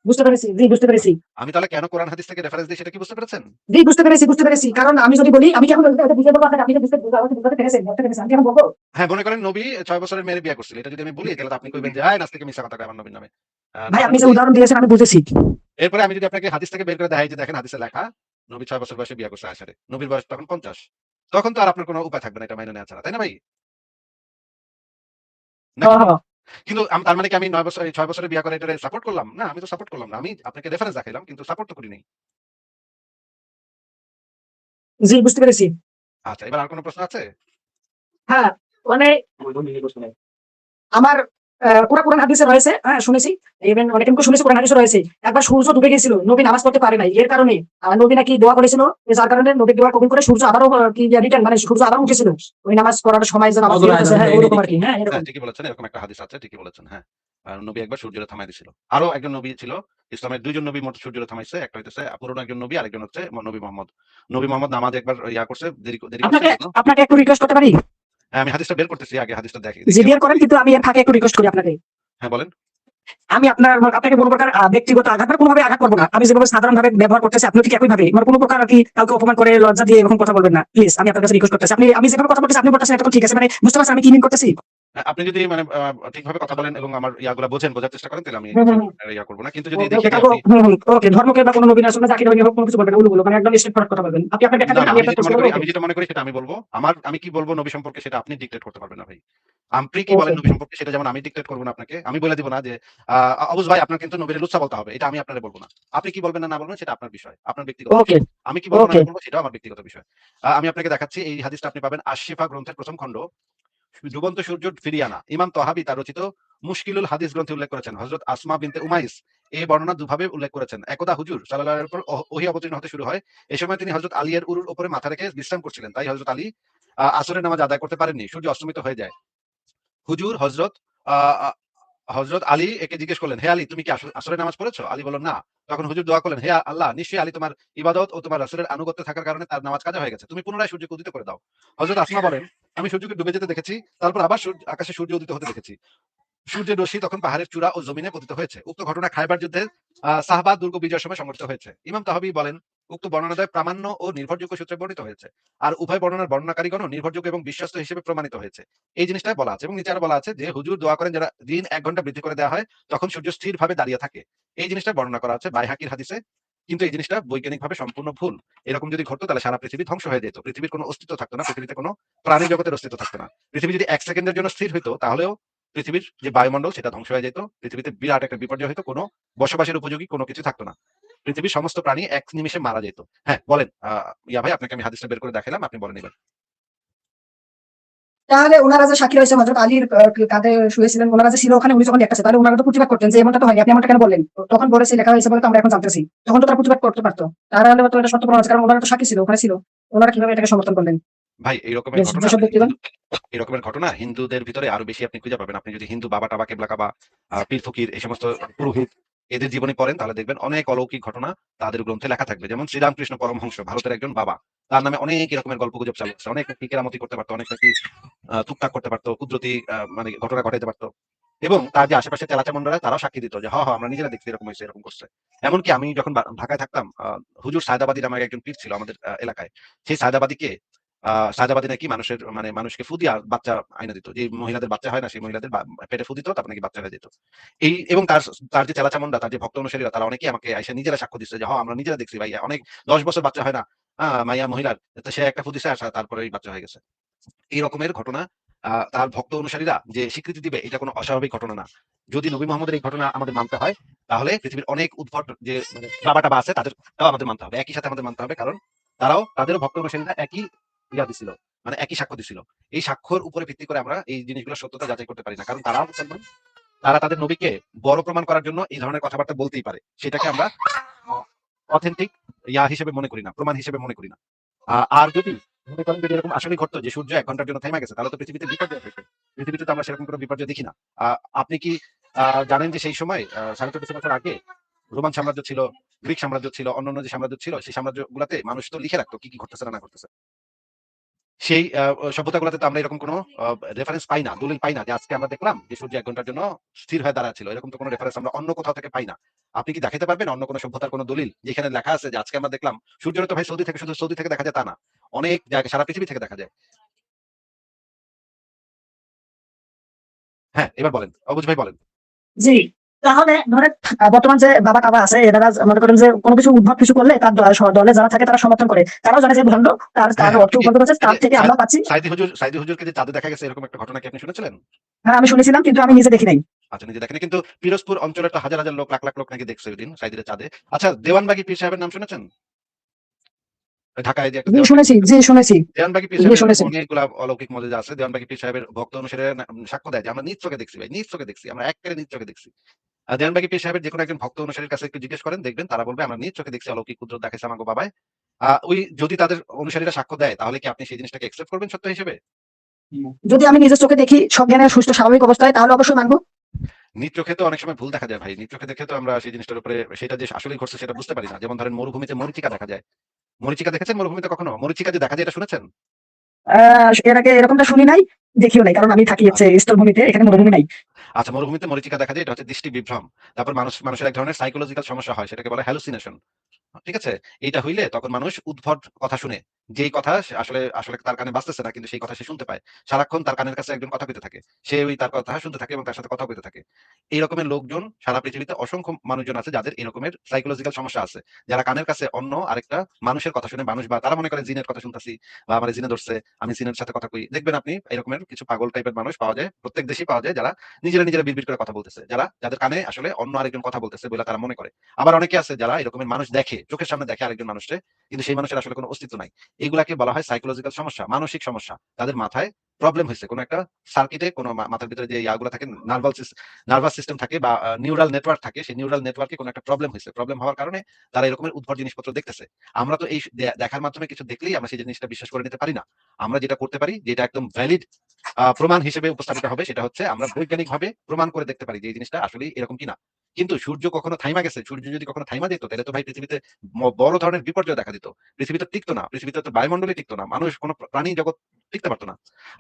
বুঝতে পেরেছি। জি, বুঝতে পেরেছি। আমি তাহলে কেন কোরআন হাদিস থেকে রেফারেন্স দিই সেটা কি বুঝতে পেরেছেন? জি, বুঝতে পেরেছি, বুঝতে পেরেছি। কারণ আমি যদি বলি, আমি কি এখন এটা বুঝিয়ে বলবো আপনাকে, আপনি যে আমাকে বুঝাতে পেরেছেন, ধরতে পেরেছেন। আমি কি এখন বলবো? হ্যাঁ, মনে করেন নবী ৬ বছরের মেয়ের বিয়ে করছিল। এটা যদি আমি বলি তাহলে তো আপনি কইবেন যে, "হায় নাস্তিকে মিথ্যা কথা কয় আমার নবীর নামে।" ভাই তারপরে আপনি যে যদি উদাহরণ দিয়েছেন আমি বুঝেছি। এরপরে আমি যদি আপনাকে হাদিস থেকে বের করে দেখাই যে দেখেন হাদিসে লেখা নবী ৬ বছর বয়সে বিয়ে করছে আয়েশারে। নবীর বয়স তখন ৫০। তখন তো আর আপনার কোন উপায় থাকবে না এটা মাইনে নেওয়া ছাড়া। তাই না ভাই? নাকি? হ্যাঁ, হ্যাঁ। কিন্তু তার মানে কি আমি ৯ বছর ৬ বছরে বিয়ে করে এটারে সাপোর্ট করলাম? না, আমি তো সাপোর্ট করলাম না। আমি আপনাকে রেফারেন্স দেখাইলাম কিন্তু সাপোর্ট তো করি নাই। জি, বুঝতে পেরেছি। আচ্ছা, এবার আর কোন প্রশ্ন আছে? হ্যাঁ, মানে আমার পুরা কোরআন হাদিসে রয়েছে, হ্যাঁ, শুনেছি। ইভেন অনেকে শুনেছি কোরআন হাদিসে রয়েছে। একবার সূর্য ডুবে গেছিল। নবী নামাজ পড়তে পারে নাই। এর কারণে নবী নাকি দোয়া করেছিল। যার কারণে নবীর দোয়া কবুল করে সূর্য আবারও কি রিটার্ন মানে সূর্য আবারও উঠেছিল। ওই নামাজ পড়ার সময় যেন আবার ফিরে আসে, হ্যাঁ, ওরকম আরকি। হ্যাঁ, হ্যাঁ, এরকম। ঠিকই বলেছেন। এরকম একটা হাদিস আছে। ঠিকই বলেছেন। হ্যাঁ। নবী একবার সূর্যরে থামায় দিছিল। আরো একজন নবী ছিল। ইসলামের ২ জন নবী মোট সূর্যরে থামাইছে। একটা হইতেছে পুরনো একজন নবী, আরেকজন হচ্ছে নবী মোহাম্মদ। নবী মোহাম্মদ নামাজে একবার করছে, দেরি করছে আপনাকে এজন্য আপনাকে একটু রিকোয়েস্ট করতে পারি? হ্যাঁ, আমি হাদিসটা বের করতেছি। আগে হাদিসটা জি, দেখিয়ে বিয়ার বলতেছি। করেন, কিন্তু আমি এর ফাঁকে একটু রিকোয়েস্ট করি আপনাকে। হ্যাঁ, বলেন। আমি আপনাকে কোনো প্রকার ব্যক্তিগত আঘাত বা কোনোভাবে আঘাত করবো না। আমি যেভাবে সাধারণভাবে ব্যবহার করতেছি আপনিও ঠিক একইভাবে মানে কোনো প্রকার আরকি কাউকে অপমান করে লজ্জা দিয়ে এরকম কথা বলবেন না। প্লিজ, আমি আপনার কাছে রিকোয়েস্ট করতেছি। আমি যেভাবে কথা বলতেছি আপনি বলতেছেন এটা তো ঠিক আছে। মানে বুঝতে পারছেন আমি কি মিন করতেছি? আপনি যদি মানে ঠিকভাবে কথা বলেন এবং আমার ইয়াগুলা বোঝার চেষ্টা করেন তাহলে আমি হুম, হুম, হুম। করব না। কিন্তু যদি ওকে, দেখি ওকে, যে কাকু, আপনি হুম, হুম। ওকে, ধর্মকে বা কোনো নবী রাসূল বা জাকির হোক কোনো কিছু বলবেন না, উলুগুলো মানে একদম স্ট্রেট ফরওয়ার্ড কথা বলবেন। আপনি আপনার ব্যাখ্যা না, দেবেন, না, আমি আপনার প্রশ্ন করব। ওকে, আমি যেটা মনে করি সেটা আমি বলব। আমি কি বলব নবী সম্পর্কে সেটা আপনি ডিক্টেট করতে পারবেন না ভাই। আপনি কি বলেন ওকে, নবী সম্পর্কে সেটা যেমন আমি ডিক্টেট করব না আপনাকে। আমি বলে দিব না যে আবুস ভাই আপনার কিন্তু নবীরে লুচ্চা বলতে হবে। এটা আমি আপনারে বলব না। আপনি কি বলবেন না বলবেন সেটা আপনার বিষয়। আপনার ব্যক্তিগত ওকে, বিষয়। আমি কি বলব না ওকে। বলব সেটাও আমার ব্যক্তিগত বিষয়। আমি আপনাকে দেখাচ্ছি এই হাদিসটা আপনি পাবেন আশ-শিফা গ্রন্থের ১ম খণ্ড ডুবন্ত সূর্য ফিরিয়ে আনা। ইমাম তহাবী তার রচিত মুশকিলুল হাদিস গ্রন্থে উল্লেখ করেছেন। হযরত আসমা বিনতে উমাইস এই বর্ণনা দুভাবে উল্লেখ করেছেন। একদা হুজুর সাল্লাল্লাহু আলাইহি ওয়াসাল্লামের উপর ওহী অবতীর্ণ হতে শুরু হয়। এ সময় তিনি হযরত আলী এর উরুর উপরে মাথা রেখে বিশ্রাম করছিলেন। তাই হযরত আলী আসরের নামাজ আদায় করতে পারেননি। সূর্য অস্তমিত হয়ে যায়। হুজুর হযরত আ আ হযরত আলী একে জিজ্ঞেস করলেন, "হে আলী, তুমি কি আসরের নামাজ পড়েছো?" আলী বলল, "না।" তখন হুজুর দোয়া করলেন, "হে আল্লাহ, নিশ্চয়ই আলী তোমার ইবাদত ও তোমার রাসূলের আনুগত্য থাকার কারণে তার নামাজ কাজা হয়ে গেছে। তুমি পুনরায় সূর্যকে উদিত করে দাও।" হযরত আসমা বলেন, "আমি সূর্যকে ডুবে যেতে দেখেছি, তারপর আবার আকাশে সূর্য উদিত হতে দেখেছি। সূর্যের রশ্মি তখন পাহাড়ের চূড়া ও জমিনে পতিত হয়েছে। উক্ত ঘটনা খায়বার যুদ্ধে সাহবা দুর্গ বিজয়ের সময় সংঘটিত হয়েছে। ইমাম তাহাবী বলেন, উক্ত বর্ণনাদ্বয় প্রামাণ্য ও নির্ভরযোগ্য সূত্রে বর্ণিত হয়েছে। আর উভয় বর্ণনার বর্ণনাকারীগণও নির্ভরযোগ্য এবং বিশ্বস্ত হিসেবে প্রমাণিত হয়েছে। এই জিনিসটা বলা আছে এবং নিচে আরো বলা আছে যে হুজুর দোয়া করেন যারা দিন ১ ঘন্টা বৃদ্ধি করে দেওয়া হয় তখন সূর্য স্থিরভাবে দাঁড়িয়ে থাকে। এই জিনিসটা বর্ণনা করা আছে বাইহাকির হাদিসে। কিন্তু এই জিনিসটা বৈজ্ঞানিকভাবে সম্পূর্ণ ভুল। এরকম যদি ঘটতো তাহলে সারা পৃথিবী ধ্বংস হয়ে যেত। পৃথিবীর কোনো অস্তিত্ব থাকতো না। পৃথিবীতে কোনো প্রাণী জগতের অস্তিত্ব থাকতো না। পৃথিবী যদি ১ সেকেন্ডের জন্য স্থির হইতো তাহলেও পৃথিবীর যে বায়ুমণ্ডল সেটা ধ্বংস হয়ে যেত। পৃথিবীতে বিরাট একটা বিপর্যয় হইতো। কোনো বসবাসের উপযোগী কোনো কিছু থাকতো না। পৃথিবীর সমস্ত প্রাণী ১ নিমিষে মারা যেত। হ্যাঁ, বলেন। ইয়া ভাই আপনাকে আমি হাদিসটা বের করে দেখাইলাম। আপনি বলেন এবার। তাহলে ওনারা যে সাক্ষী রয়েছে হযরত আলীর কাঁধে শুয়েছিলেন, ওনারা যে ছিল ওখানে, উনি যখন দেখতেছে তাহলে ওনারা তো প্রতিবাদ করতেন যে এমনটা তো হয়নি, আপনি এমনটা কেন বললেন? তখন বলেছে লেখা হয়েছে বলে তো আমরা এখন জানতেছি। তখন তো তারা প্রতিবাদ করতে পারতো। তাহলে তো এটা সত্য প্রমাণ আছে, কারণ ওনারা তো সাক্ষী ছিল, ওখানে ছিল। ওনারা কিভাবে এটাকে সমর্থন করলেন? ভাই যেসব ব্যক্তিগণ এই রকমের ঘটনা হিন্দুদের ভিতরে আরো বেশি আপনি খুঁজে পাবেন। আপনি যদি হিন্দু বাবা-টাবা, কেবলা-কাবা, পীর ফকির এই সমস্ত পুরোহিত এদের জীবনী পড়েন তাহলে দেখবেন অনেক অলৌকিক ঘটনা তাদের গ্রন্থে লেখা থাকবে। যেমন শ্রীরামকৃষ্ণ পরমহংস ভারতের একজন বাবা। তার নামে অনেক এরকমের গল্পগুজব চালু আছে। অনেক নাকি কেরামতি করতে পারত, অনেক নাকি টুকটাক করতে পারত, কুদরতি মানে ঘটনা ঘটাইতে পারত। এবং তার যে আশেপাশে চেলাচামুন্ডারা তারাও সাক্ষী দিত যে, আমরা নিজেরা দেখছি এরকম হইছে, এরকম করছে। এমনকি আমি যখন ঢাকায় থাকতাম, হুজুর সায়েদাবাদী নামে একজন পীর ছিল আমাদের এলাকায়। সেই সায়েদাবাদীকে শাহজাবাদী নাকি মানুষকে ফু দিয়া বাচ্চা আইনা দিত। যে মহিলাদের বাচ্চা হয় না, সেই মহিলাদের পেটে ফু দিত, তারপর নাকি বাচ্চা হয়ে যেত। এবং তার যে চেলাচামুন্ডা, তার যে ভক্ত অনুসারীরা তারা অনেকেই আমাকে আইসা নিজেরা সাক্ষ্য দিচ্ছে যে, আমরা নিজেরা দেখছি ভাইয়া। অনেক ১০ বছর বাচ্চা হয় না। মাইয়া মহিলার। তো সে একটা ফু দিছে আর তারপরেই বাচ্চা হয়ে গেছে। এই রকমের ঘটনা তার ভক্ত অনুসারীরা যে স্বীকৃতি দিবে এটা কোনো অস্বাভাবিক ঘটনা না। যদি নবী মোহাম্মদের এই ঘটনা আমাদের মানতে হয়, তাহলে পৃথিবীর অনেক উদ্ভট যে মানে বাবা-টাবা আছে তাদেরটাও আমাদের মানতে হবে। একই সাথে আমাদের মানতে হবে। কারণ তাদেরও ভক্ত অনুসারীরা একই দিছিল। মানে একই সাক্ষ্য দিছিল। এই সাক্ষ্যর উপরে ভিত্তি করে আমরা এই জিনিসগুলোর সত্যতা যাচাই করতে পারি না। কারণ তারাও মুসলমান। তারা তাদের নবীকে বড় প্রমাণ করার জন্য এই ধরনের কথাবার্তা বলতেই পারে। সেটাকে আমরা অথেন্টিক হিসেবে মনে করি না, প্রমাণ হিসেবে মনে করি না। আর যদি মনে করেন যদি এরকম আসলেই ঘটতো যে সূর্য ১ ঘন্টার জন্য থেমে গেছে তাহলে তো পৃথিবীতে বিপর্যয় হইতো। পৃথিবীতে তো আমরা সেরকম কোনো বিপর্যয় দেখি না। আপনি কি জানেন যে সেই সময় ১৪৫০ বছর আগে রোমান সাম্রাজ্য ছিল, গ্রিক সাম্রাজ্য ছিল, অন্যান্য যে সাম্রাজ্য ছিল সেই সাম্রাজ্যগুলাতে মানুষ তো লিখে রাখতো কি ঘটতেছে না ঘটতেছে। সেই সভ্যতাগুলোতে তো আমরা এরকম কোনো রেফারেন্স পাই না, দলিল পাই না যে আজকে আমরা দেখলাম যে সূর্য ১ ঘন্টার জন্য স্থির হয়ে দাঁড়ায় ছিল। এরকম তো কোনো রেফারেন্স আমরা অন্য কোথাও থেকে পাই না। আপনি কি দেখাইতে পারবেন অন্য কোনো সভ্যতার কোনো দলিল যেখানে লেখা আছে যে আজকে আমরা দেখলাম সূর্যটা তো ভাই শুধু সৌদি থেকে দেখা যায় তা না। অনেক জায়গায় সারা পৃথিবী থেকে দেখা যায়। হ্যাঁ, এবার বলেন। অবুঝ ভাই বলেন। জি। তাহলে ধরেন বর্তমান যে বাবা-টাবা আছে এনারা মনে করেন যে কোনো কিছু উদ্ভট কিছু করলে তার দলে যারা থাকে তারা সমর্থন করে। তারাও জানে যে ভণ্ড, তার হ্যাঁ, অর্থ আপনি কি উপার্জন করছে, এই তার যে থেকে আমরা পাচ্ছি। সাইদি হুজুরকে যে চাঁদে দেখা গেছে এরকম একটা ঘটনা কি আপনি শুনেছিলেন? হ্যাঁ, আমি শুনেছিলাম কিন্তু আমি নিজে দেখি নাই। আচ্ছা, নিজে দেখেনি কিন্তু পিরোজপুর অঞ্চলের তো হাজার লোক, লাখ লোক নাকি দেখছে ওইদিন সাইদির চাঁদে। আচ্ছা, দেওয়ানবাগী পীর সাহেবের নাম শুনেছেন? ঢাকায় যে একটা জি দেওয়ানবাগী শুনেছি, জি শুনেছি, দেওয়ানবাগী পীর জি সাহেবের এরকম শুনেছি। অনেকগুলা অলৌকিক মজেজা আছে। দেওয়ানবাগী পীর সাহেবের ভক্ত অনুসারীরা সাক্ষ্য দেয় যে আমরা নিজ চোখে দেখছি ভাই, নিজ চোখে দেখছি। আমরা এক্কেবারে নিজ চোখে দেখছি। দেওয়ানবাগী পীর সাহেবের যেকোনো একজন ভক্ত অনুসারীর কাছে একটু জিজ্ঞেস করেন, দেখবেন তারা বলবে আমরা নিজ চোখে দেখছি অলৌকিক কুদরত দেখাইছে আমাগো বাবায়। যদি তাদের অনুসারীরা সাক্ষ্য দেয় তাহলে কি আপনি সেই জিনিসটাকে অ্যাকসেপ্ট করবেন সত্য হিসেবে? যদি আমি নিজের চোখে দেখি সজ্ঞানে সুস্থ স্বাভাবিক অবস্থায় তাহলে অবশ্যই মানবো। নিজ চোখে তো অনেক সময় ভুল দেখা যায় ভাই। নিজ চোখে দেখে তো আমরা সেই জিনিসটার উপরে সেটা যে আসলেই ঘটছে সেটা বুঝতে পারি না। যেমন ধরেন মরুভূমিতে মরীচিকা দেখা যায়। মরীচিকা দেখেছেন মরুভূমিতে কখনো? মরীচিকা যে দেখা যায় এটা শুনেছেন? এর আগে এরকমটা শুনি নাই, দেখিও নাই, কারণ আমি থাকি হচ্ছে আচ্ছা। স্থলভূমিতে, এখানে মরুভূমি নাই। আচ্ছা, মরুভূমিতে মরীচিকা দেখা যায় এটা হচ্ছে দৃষ্টি বিভ্রম। তারপর মানুষের এক ধরনের সাইকোলজিক্যাল সমস্যা হয় সেটাকে বলে হ্যালুসিনেশন। ঠিক আছে? এইটা হইলে তখন মানুষ উদ্ভট কথা শুনে। যেই কথা সে আসলে তার কানে বাজতেছে না কিন্তু সেই কথা সে শুনতে পায়। সারাক্ষণ তার কানের কাছে একজন কথা কইতে থাকে। সে তার কথা শুনতে থাকে এবং তার সাথে কথা কইতে থাকে। এই রকমের লোকজন সারা পৃথিবীতে অসংখ্য মানুষজন আছে যাদের এরকমের সাইকোলজিক্যাল সমস্যা আছে। যারা কানের কাছে অন্য আরেকটা মানুষের কথা শুনে মানুষ বা তারা মনে করে জিনের কথা শুনতাছি বা আমারে জিনে ধরছে, আমি জিনের সাথে কথা কই। দেখবেন আপনি এরকমের কিছু পাগল টাইপের মানুষ পাওয়া যায়। প্রত্যেক দেশেই পাওয়া যায় যারা নিজেরা বিড়বিড় করে কথা বলতেছে। যাদের কানে আসলে অন্য আরেকজন কথা বলতেছে বইলা তারা মনে করে। আবার অনেকে আছে যারা এরকমের মানুষ দেখে, চোখের সামনে দেখে আরেকজন মানুষকে, কিন্তু সেই মানুষের আসলে কোনো অস্তিত্ব নাই। এগুলাকে বলা হয় সাইকোলজিক্যাল সমস্যা, মানসিক সমস্যা। তাদের মাথায় প্রবলেম হইছে। কোন একটা সার্কিটে কোন মাথার ভিতরে যে ইয়াগুলা থাকে, নার্ভাস সিস্টেম থাকে বা নিউরাল নেটওয়ার্ক থাকে, সেই নিউরাল নেটওয়ার্কে কোন একটা প্রবলেম হইছে। প্রবলেম হওয়ার কারণে তারা এরকমের উদ্ভট জিনিসপত্র দেখতেছে। আমরা তো এই দেখার মাধ্যমে কিছু দেখলেই আমরা সেই জিনিসটা বিশ্বাস করে নিতে পারি না। আমরা যেটা করতে পারি, যেটা একদম ভ্যালিড প্রমাণ হিসেবে উপস্থাপিত হবে, সেটা হচ্ছে আমরা বৈজ্ঞানিকভাবে প্রমাণ করে দেখতে পারি যে এই জিনিসটা আসলেই এরকম কিনা। কিন্তু সূর্য কখনো থাইমা গেছে, সূর্য যদি কখনো থাইমা যেত তাহলে তো ভাই পৃথিবীতে বড় ধরনের বিপর্যয় দেখা দিত। পৃথিবীতে টিকতো না, পৃথিবীতে তো বায়ুমণ্ডলে টিকতো না, মানুষ কোন প্রাণী জগৎ টিকতে পারতো না।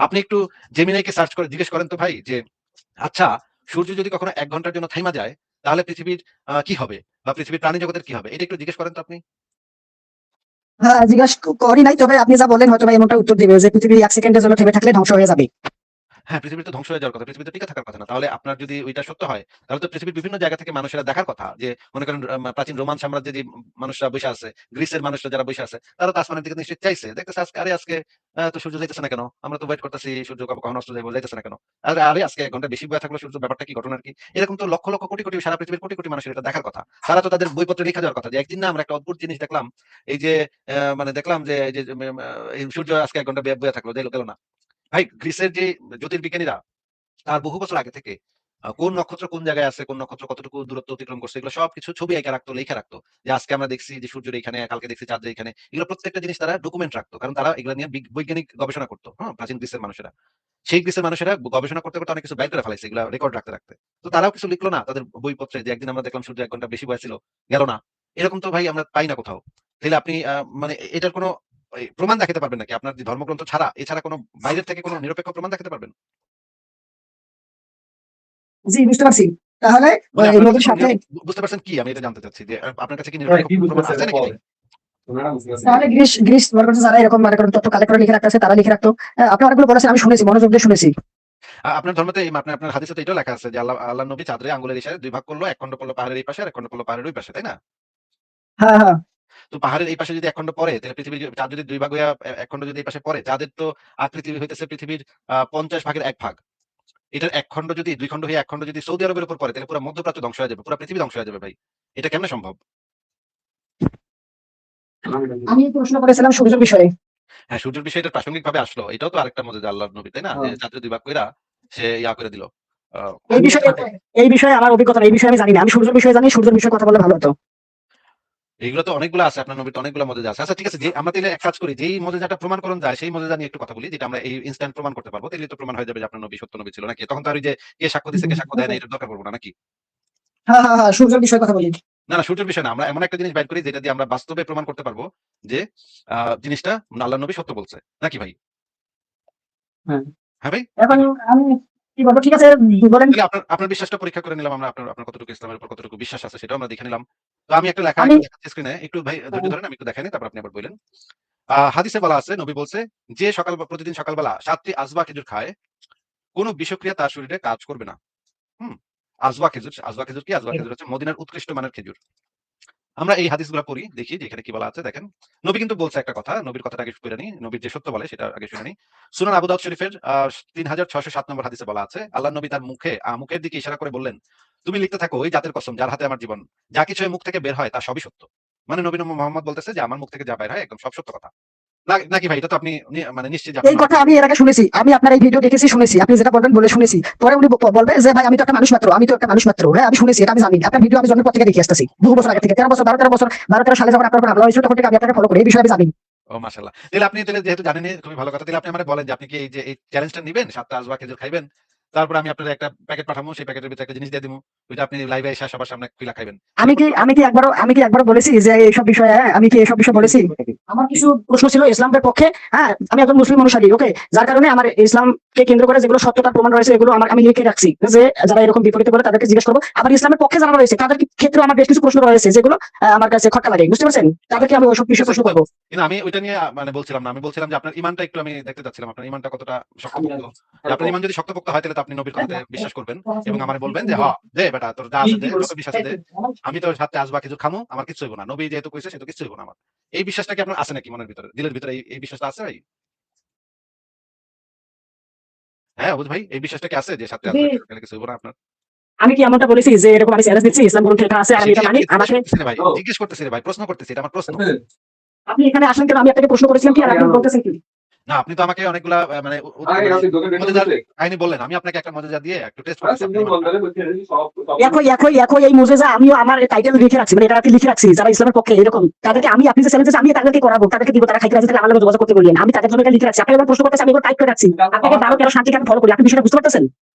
আপনি একটু জেমিনাইকে সার্চ করে জিজ্ঞেস করেন তো ভাই যে আচ্ছা, সূর্য যদি কখনো ১ ঘন্টার জন্য থাইমা যায়, তাহলে পৃথিবীর কি হবে? বা পৃথিবীর প্রাণী জগতের কি হবে? এটা একটু জিজ্ঞেস করেন তো আপনি। হ্যাঁ, জিজ্ঞাসা করি নাই, তবে আপনি যা বললেন হয়তো এমনটা উত্তর দিবে যে পৃথিবী ১ সেকেন্ডের জন্য থেমে থাকলে ধ্বংস হয়ে যাবে। হ্যাঁ, পৃথিবী তো ধ্বংস হয়ে যাওয়ার কথা। পৃথিবীতে টিকে থাকার কথা না। তাহলে আপনার যদি ওইটা সত্য হয়, তাহলে তো পৃথিবীর বিভিন্ন জায়গা থেকে মানুষেরা দেখার কথা। যে মনে করেন প্রাচীন রোমান সাম্রাজ্যে যে মানুষরা বইসা আছে, গ্রিসের মানুষরা যারা বইসা আছে, তারা তো আসমানের দিকে নিশ্চয়ই চাইছে। দেখতেছে আজকে, আরে আজকে তো সূর্য যাইতেছে না কেন? আমরা তো ওয়েট করতেছি সূর্য কখন অস্ত যাইব, যাইতেছে না কেন? আরে, আরে আজকে ১ ঘন্টা বেশি বইয়া থাকলো সূর্য, ব্যাপারটা কি, ঘটনা কি? এরকম তো লক্ষ, লক্ষ কোটি, কোটি সারা পৃথিবীর কোটি, কোটি মানুষের এটা দেখার কথা। তারা তো তাদের বইপত্রে লিখা যাওয়ার কথা যে একদিন না আমরা একটা অদ্ভুত জিনিস দেখলাম। এই যে মানে দেখলাম যে এই যে এই সূর্য আজকে ১ ঘন্টা বইয়া থাকলো, গেল না। ভাই গ্রিসের যে জ্যোতির্বিজ্ঞানীরা তার বহু বছর আগে থেকে কোন নক্ষত্র কোন জায়গায় আছে, কোন নক্ষত্র কতটুকু দূরত্ব অতিক্রম করছে, এগুলো সবকিছু ছবি এঁকে রাখতো, লিখে রাখতো। যে আজকে আমরা দেখছি যে সূর্যের এখানে, কালকে দেখছি চাঁদের এখানে। এগুলো প্রত্যেকটা জিনিস তারা ডকুমেন্ট রাখতো। কারণ তারা এগুলো নিয়ে বৈজ্ঞানিক গবেষণা করতো। হ্যাঁ? প্রাচীন গ্রিসের মানুষেরা। সেই গ্রিসের মানুষেরা গবেষণা করতে, করতে অনেক কিছু বাইর করে ফেলাইছে এগুলা রেকর্ড রাখতে, রাখতে। তো তারাও কিছু লিখলো না তাদের বইপত্রে যে একদিন আমরা দেখলাম সূর্য ১ ঘন্টা বেশি বয়া ছিল, গেল না। এরকম তো ভাই আমরা পাই না কোথাও। তাইলে আপনি মানে এটার কোনো প্রমাণ দেখাতে পারবেন নাকি? আপনার যে ধর্মগ্রন্থ ছাড়া, এছাড়া কোনো বাইরের থেকে কোনো নিরপেক্ষ প্রমাণ দেখাতে পারবেন? জি, বুঝতে পারছি। তাহলে মানে আপনার কাছে নবীর কোনো সাথে বুঝতে পারছেন কি? আমি এটা জানতে চাচ্ছি যে আপনার কাছে কি নিরপেক্ষ প্রমাণ আছে নাকি ভাই? তাহলে গ্রিস গ্রিস মনে করছে যারা এরকম মনে করেন তথ্য কালেক্ট করে লিখে রাখতেছে তারা লিখে রাখতো। আপনি অনেকগুলো বলেছেন, আমি শুনেছি, মনোযোগ দিয়ে শুনেছি। আপনার ধর্মতে আপনার হাদিসে তো এটাও লেখা আছে যে আল্লাহর নবী চাঁদরে আঙ্গুলের ইশারায় ২ ভাগ করলো। ১ খন্ড পড়লো পাহাড়ের এই পাশে, আর ১ খন্ড পড়লো পাহাড়ের ওই পাশে, তাই না? হ্যাঁ, হ্যাঁ। তো পাহাড়ের এই পাশে যদি ১ খন্ড পড়ে, তাহলে পৃথিবীর চাঁদ যদি ২ ভাগ হইয়া ১ খন্ড যদি এই পাশে পড়ে, চাঁদের তো আর পৃথিবী হইতেছে পৃথিবীর ৫০ ভাগের ১ ভাগ। এটার ১ খন্ড যদি ২ খন্ড হয়ে ১ খন্ড যদি সৌদি আরবের উপর পড়ে, তাহলে পুরা মধ্যপ্রাচ্য ধ্বংস হয়ে যাবে। পুরা পৃথিবী ধ্বংস হয়ে যাবে ভাই। এটা কেমনে সম্ভব? আমি প্রশ্ন করেছিলাম সূর্যের বিষয়ে। হ্যাঁ, সূর্যের বিষয়টা প্রাসঙ্গিকভাবে আসলো। এটাও তো আরেকটা মজেজা আল্লাহর নবীর, তাই না? যে চাঁদরে ২ ভাগ কইরা সে ইয়া করে দিল। আ এই বিষয়ে এই বিষয়ে আমার অভিজ্ঞতা নেই। এই বিষয়ে আমি জানি না। আমি সূর্যের বিষয়ে জানি, সূর্যের বিষয়ে কথা বললে ভালো হতো। এগুলো তো অনেকগুলো আছে। আপনার নবীর তো অনেকগুলো মজেজা আছে। আচ্ছা ঠিক আছে, যে আমরা তাইলে এক কাজ করি। যেই মজেজাটা প্রমাণকরণ যায় সেই মজেজা নিয়ে একটু কথা বলি। যেটা আমরা এই ইনস্ট্যান্ট প্রমাণ করতে পারবো। তাইলে তো প্রমাণ হয়ে যাবে যে আপনার নবী সত্য নবী ছিল নাকি? তখন তো আর ওই যে কে সাক্ষ্য দিছে, কে সাক্ষ্য দেয় না এটার দরকার পড়বে না নাকি? হ্যাঁ, হ্যাঁ, হ্যাঁ, সূর্যের বিষয়ে কথা বলি। না, না সূর্যের বিষয় না। আমরা এমন একটা জিনিস বাইর করি যেটা দিয়ে আমরা বাস্তবে প্রমাণ করতে পারবো যে জিনিসটা আল্লাহর নবী সত্য বলছে। নাকি ভাই? হ্যাঁ। হ্যাঁ ভাই? এখন আমি কি বলবো, ঠিক আছে বলেন। তাহলে আপনার আপনার বিশ্বাসটা পরীক্ষা করে নিলাম আমরা। আপনার আপনার কতটুকু ইসলামের উপর কতটুকু বিশ্বাস আছে সেটাও আমরা দেখে নিলাম। তো আমি একটা লেখা আমি একটু দেখাচ্ছি স্ক্রিনে। একটু ভাই ধৈর্য ধরেন, আমি একটু দেখাই নিই, তারপর আপনি আবার বইলেন। হাদিসে বলা আছে, নবী বলছে, যে প্রতিদিন সকালবেলা ৭ টি আজবা খেজুর খায়, কোন বিষক্রিয়া তার শরীরে কাজ করবে না। হুম? আজওয়া খেজুর, আজওয়া খেজুর কি? আজওয়া খেজুর হচ্ছে মদিনার উৎকৃষ্ট মানের খেজুর। আমরা এই হাদিসগুলা পড়ি, দেখি যে এখানে কি বলা আছে দেখেন। নবী কিন্তু বলছে একটা কথা, নবীর কথাটা আগে শুনে নিই। নবীর যে সত্য বলে সেটা আগে শুনে নিই। সুনান আবু দাউদ শরীফের ৩৬০৭ নম্বর হাদিসে বলা আছে, আল্লাহর নবী তার মুখের দিকে ইশারা করে বললেন, তুমি লিখতে থাকো ওই জাতের কসম যার হাতে আমার জীবন। যা কিছু এই মুখ থেকে বের হয় তা সবই সত্য। মানে নবী মুহাম্মদ বলতেছে যে আমার মুখ থেকে যা বের হয় একদম সব সত্য কথা। নাকি ভাই? এটা তো আপনি মানে নিশ্চিত যে এই আপনার কথা আমি এর আগে শুনেছি। আমি আপনার এই ভিডিও দেখেছি, শুনেছি। আপনি যেটা বলবেন বলে শুনেছি। পরে উনি বলবে যে ভাই আমি তো একটা মানুষ মাত্র, আমি তো একটা মানুষ মাত্র। হ্যাঁ, আমি শুনেছি, এটা আমি জানি। আপনার ভিডিও আমি জন্মের পর থেকে দেখে আসতেছি। বহু বছর আগে থেকে, 13 বছর, 12-13 বছর, 12-13 সালে যখন আপনার উপর হামলা হয়েছিল তখন থেকে আমি আপনাকে ফলো করি। এই বিষয়ে আমি জানি। ও মাশাআল্লাহ। তাহলে যেহেতু জানেনই খুবই ভালো কথা। তাহলে আপনি আমারে বলেন যে আপনি কি এই যে এই চ্যালেঞ্জটা নিবেন? ৭ টা আজওয়া খেজুর খাইবেন। তারপরে আমি আপনার একটা প্যাকেট পাঠামু। সেই প্যাকেটের ভিতরে একটা জিনিস দিয়ে দিমু। ওইটা আপনি লাইভে আইসা সবার সামনে খুইলা খাইবেন। আমি কি একবারও বলেছি যে এইসব বিষয়ে, হ্যাঁ, আমি কি এসব বিষয়ে বলেছি? আমার কিছু প্রশ্ন ছিল ইসলামের পক্ষে। হ্যাঁ, আমি একজন মুসলিম অনুসারী, ওকে? যার কারণে আমার ইসলামকে কেন্দ্র করে যেগুলো সত্যতার প্রমাণ রয়েছে এগুলো আমি লিখে রাখছি, যে যারা এরকম বিপরীত বলে তাদেরকে জিজ্ঞেস করবো। আবার ইসলামের পক্ষে যারা রয়েছে তাদের ক্ষেত্রে আমার বেশ কিছু প্রশ্ন রয়েছে যেগুলো আমার কাছে খটকা লাগে, বুঝতে পারছেন? তাদেরকে আমি ওইসব বিষয়ে প্রশ্ন করবো। কিন্তু আমি ওইটা নিয়ে মানে বলছিলাম না। আমি বলছিলাম যে আপনার ঈমানটা একটু আমি দেখতে চাচ্ছিলাম। আপনার ঈমানটা কতটা শক্তপোক্ত। যে আপনার ঈমান যদি শক্তপোক্ত হয় তাহলে তো আপনি নবীর কথাতে বিশ্বাস করবেন এবং আমারে বলবেন যে, দে বেটা তোর যা আছে দে, যত বিশ্বাস আছে দে। আমি তোর সাথে আসবা কিছু খামু, আমার কিচ্ছু হইব না। নবী যেহেতু কইছে সেহেতু কিচ্ছু হইব না আমার।" এই বিশ্বাসটা কি আপনার আছে নাকি মনের ভিতরে? দিলের ভিতরে এই বিশ্বাসটা আছে ভাই? হ্যাঁ, অবুঝ ভাই, এই বিশ্বাসটা কি আছে যে সাথে জি। আসবা কিছু খেলে কিছু হইব না আপনার? আমি কি এমনটা বলেছি যে এরকম আমি চ্যালেঞ্জ দিচ্ছি ইসলাম গ্রন্থে এটা আছে আর আমি এটা সেটাই মানি? আপনাকে জিজ্ঞেস আমাকে করতেছি রে ভাই। জিজ্ঞেস করতেছি রে ভাই। প্রশ্ন করতেছি। এটা আমার প্রশ্ন। আপনি এখানে আসেন কেন? আমি আপনাকে প্রশ্ন করেছিলাম কি আর আপনি বলতেছেন কি? না, আপনি তো আমাকে অনেকগুলা মানে মজাদার কাহিনী বললেন। আমি আপনাকে একটা মজাদার দিয়ে একটু টেস্ট করতেছি। একই এই মুজেজা আমিও আমার টাইটেল লিখে রাখছি, মানে এটা আমি লিখে রাখছি যারা ইসলামের পক্ষে এরকম তাদেরকে আমি, আপনি যে চ্যালেঞ্জ আমি তাদেরকে করাবো, তাদেরকে দিব, তারা খাইতে রাজি থাকলে আমার লগে যোগাযোগ করতে বললেন। আমি তাদের জন্য এটা লিখে রাখছি। আপনি এবার প্রশ্ন করতেছেন, আমি এবার টাইপ করে রাখছি। আপনাকে 12-13 শান্তিকে আমি ফলো করি। আপনি বিষয়টা বুঝতে পারতেছেন?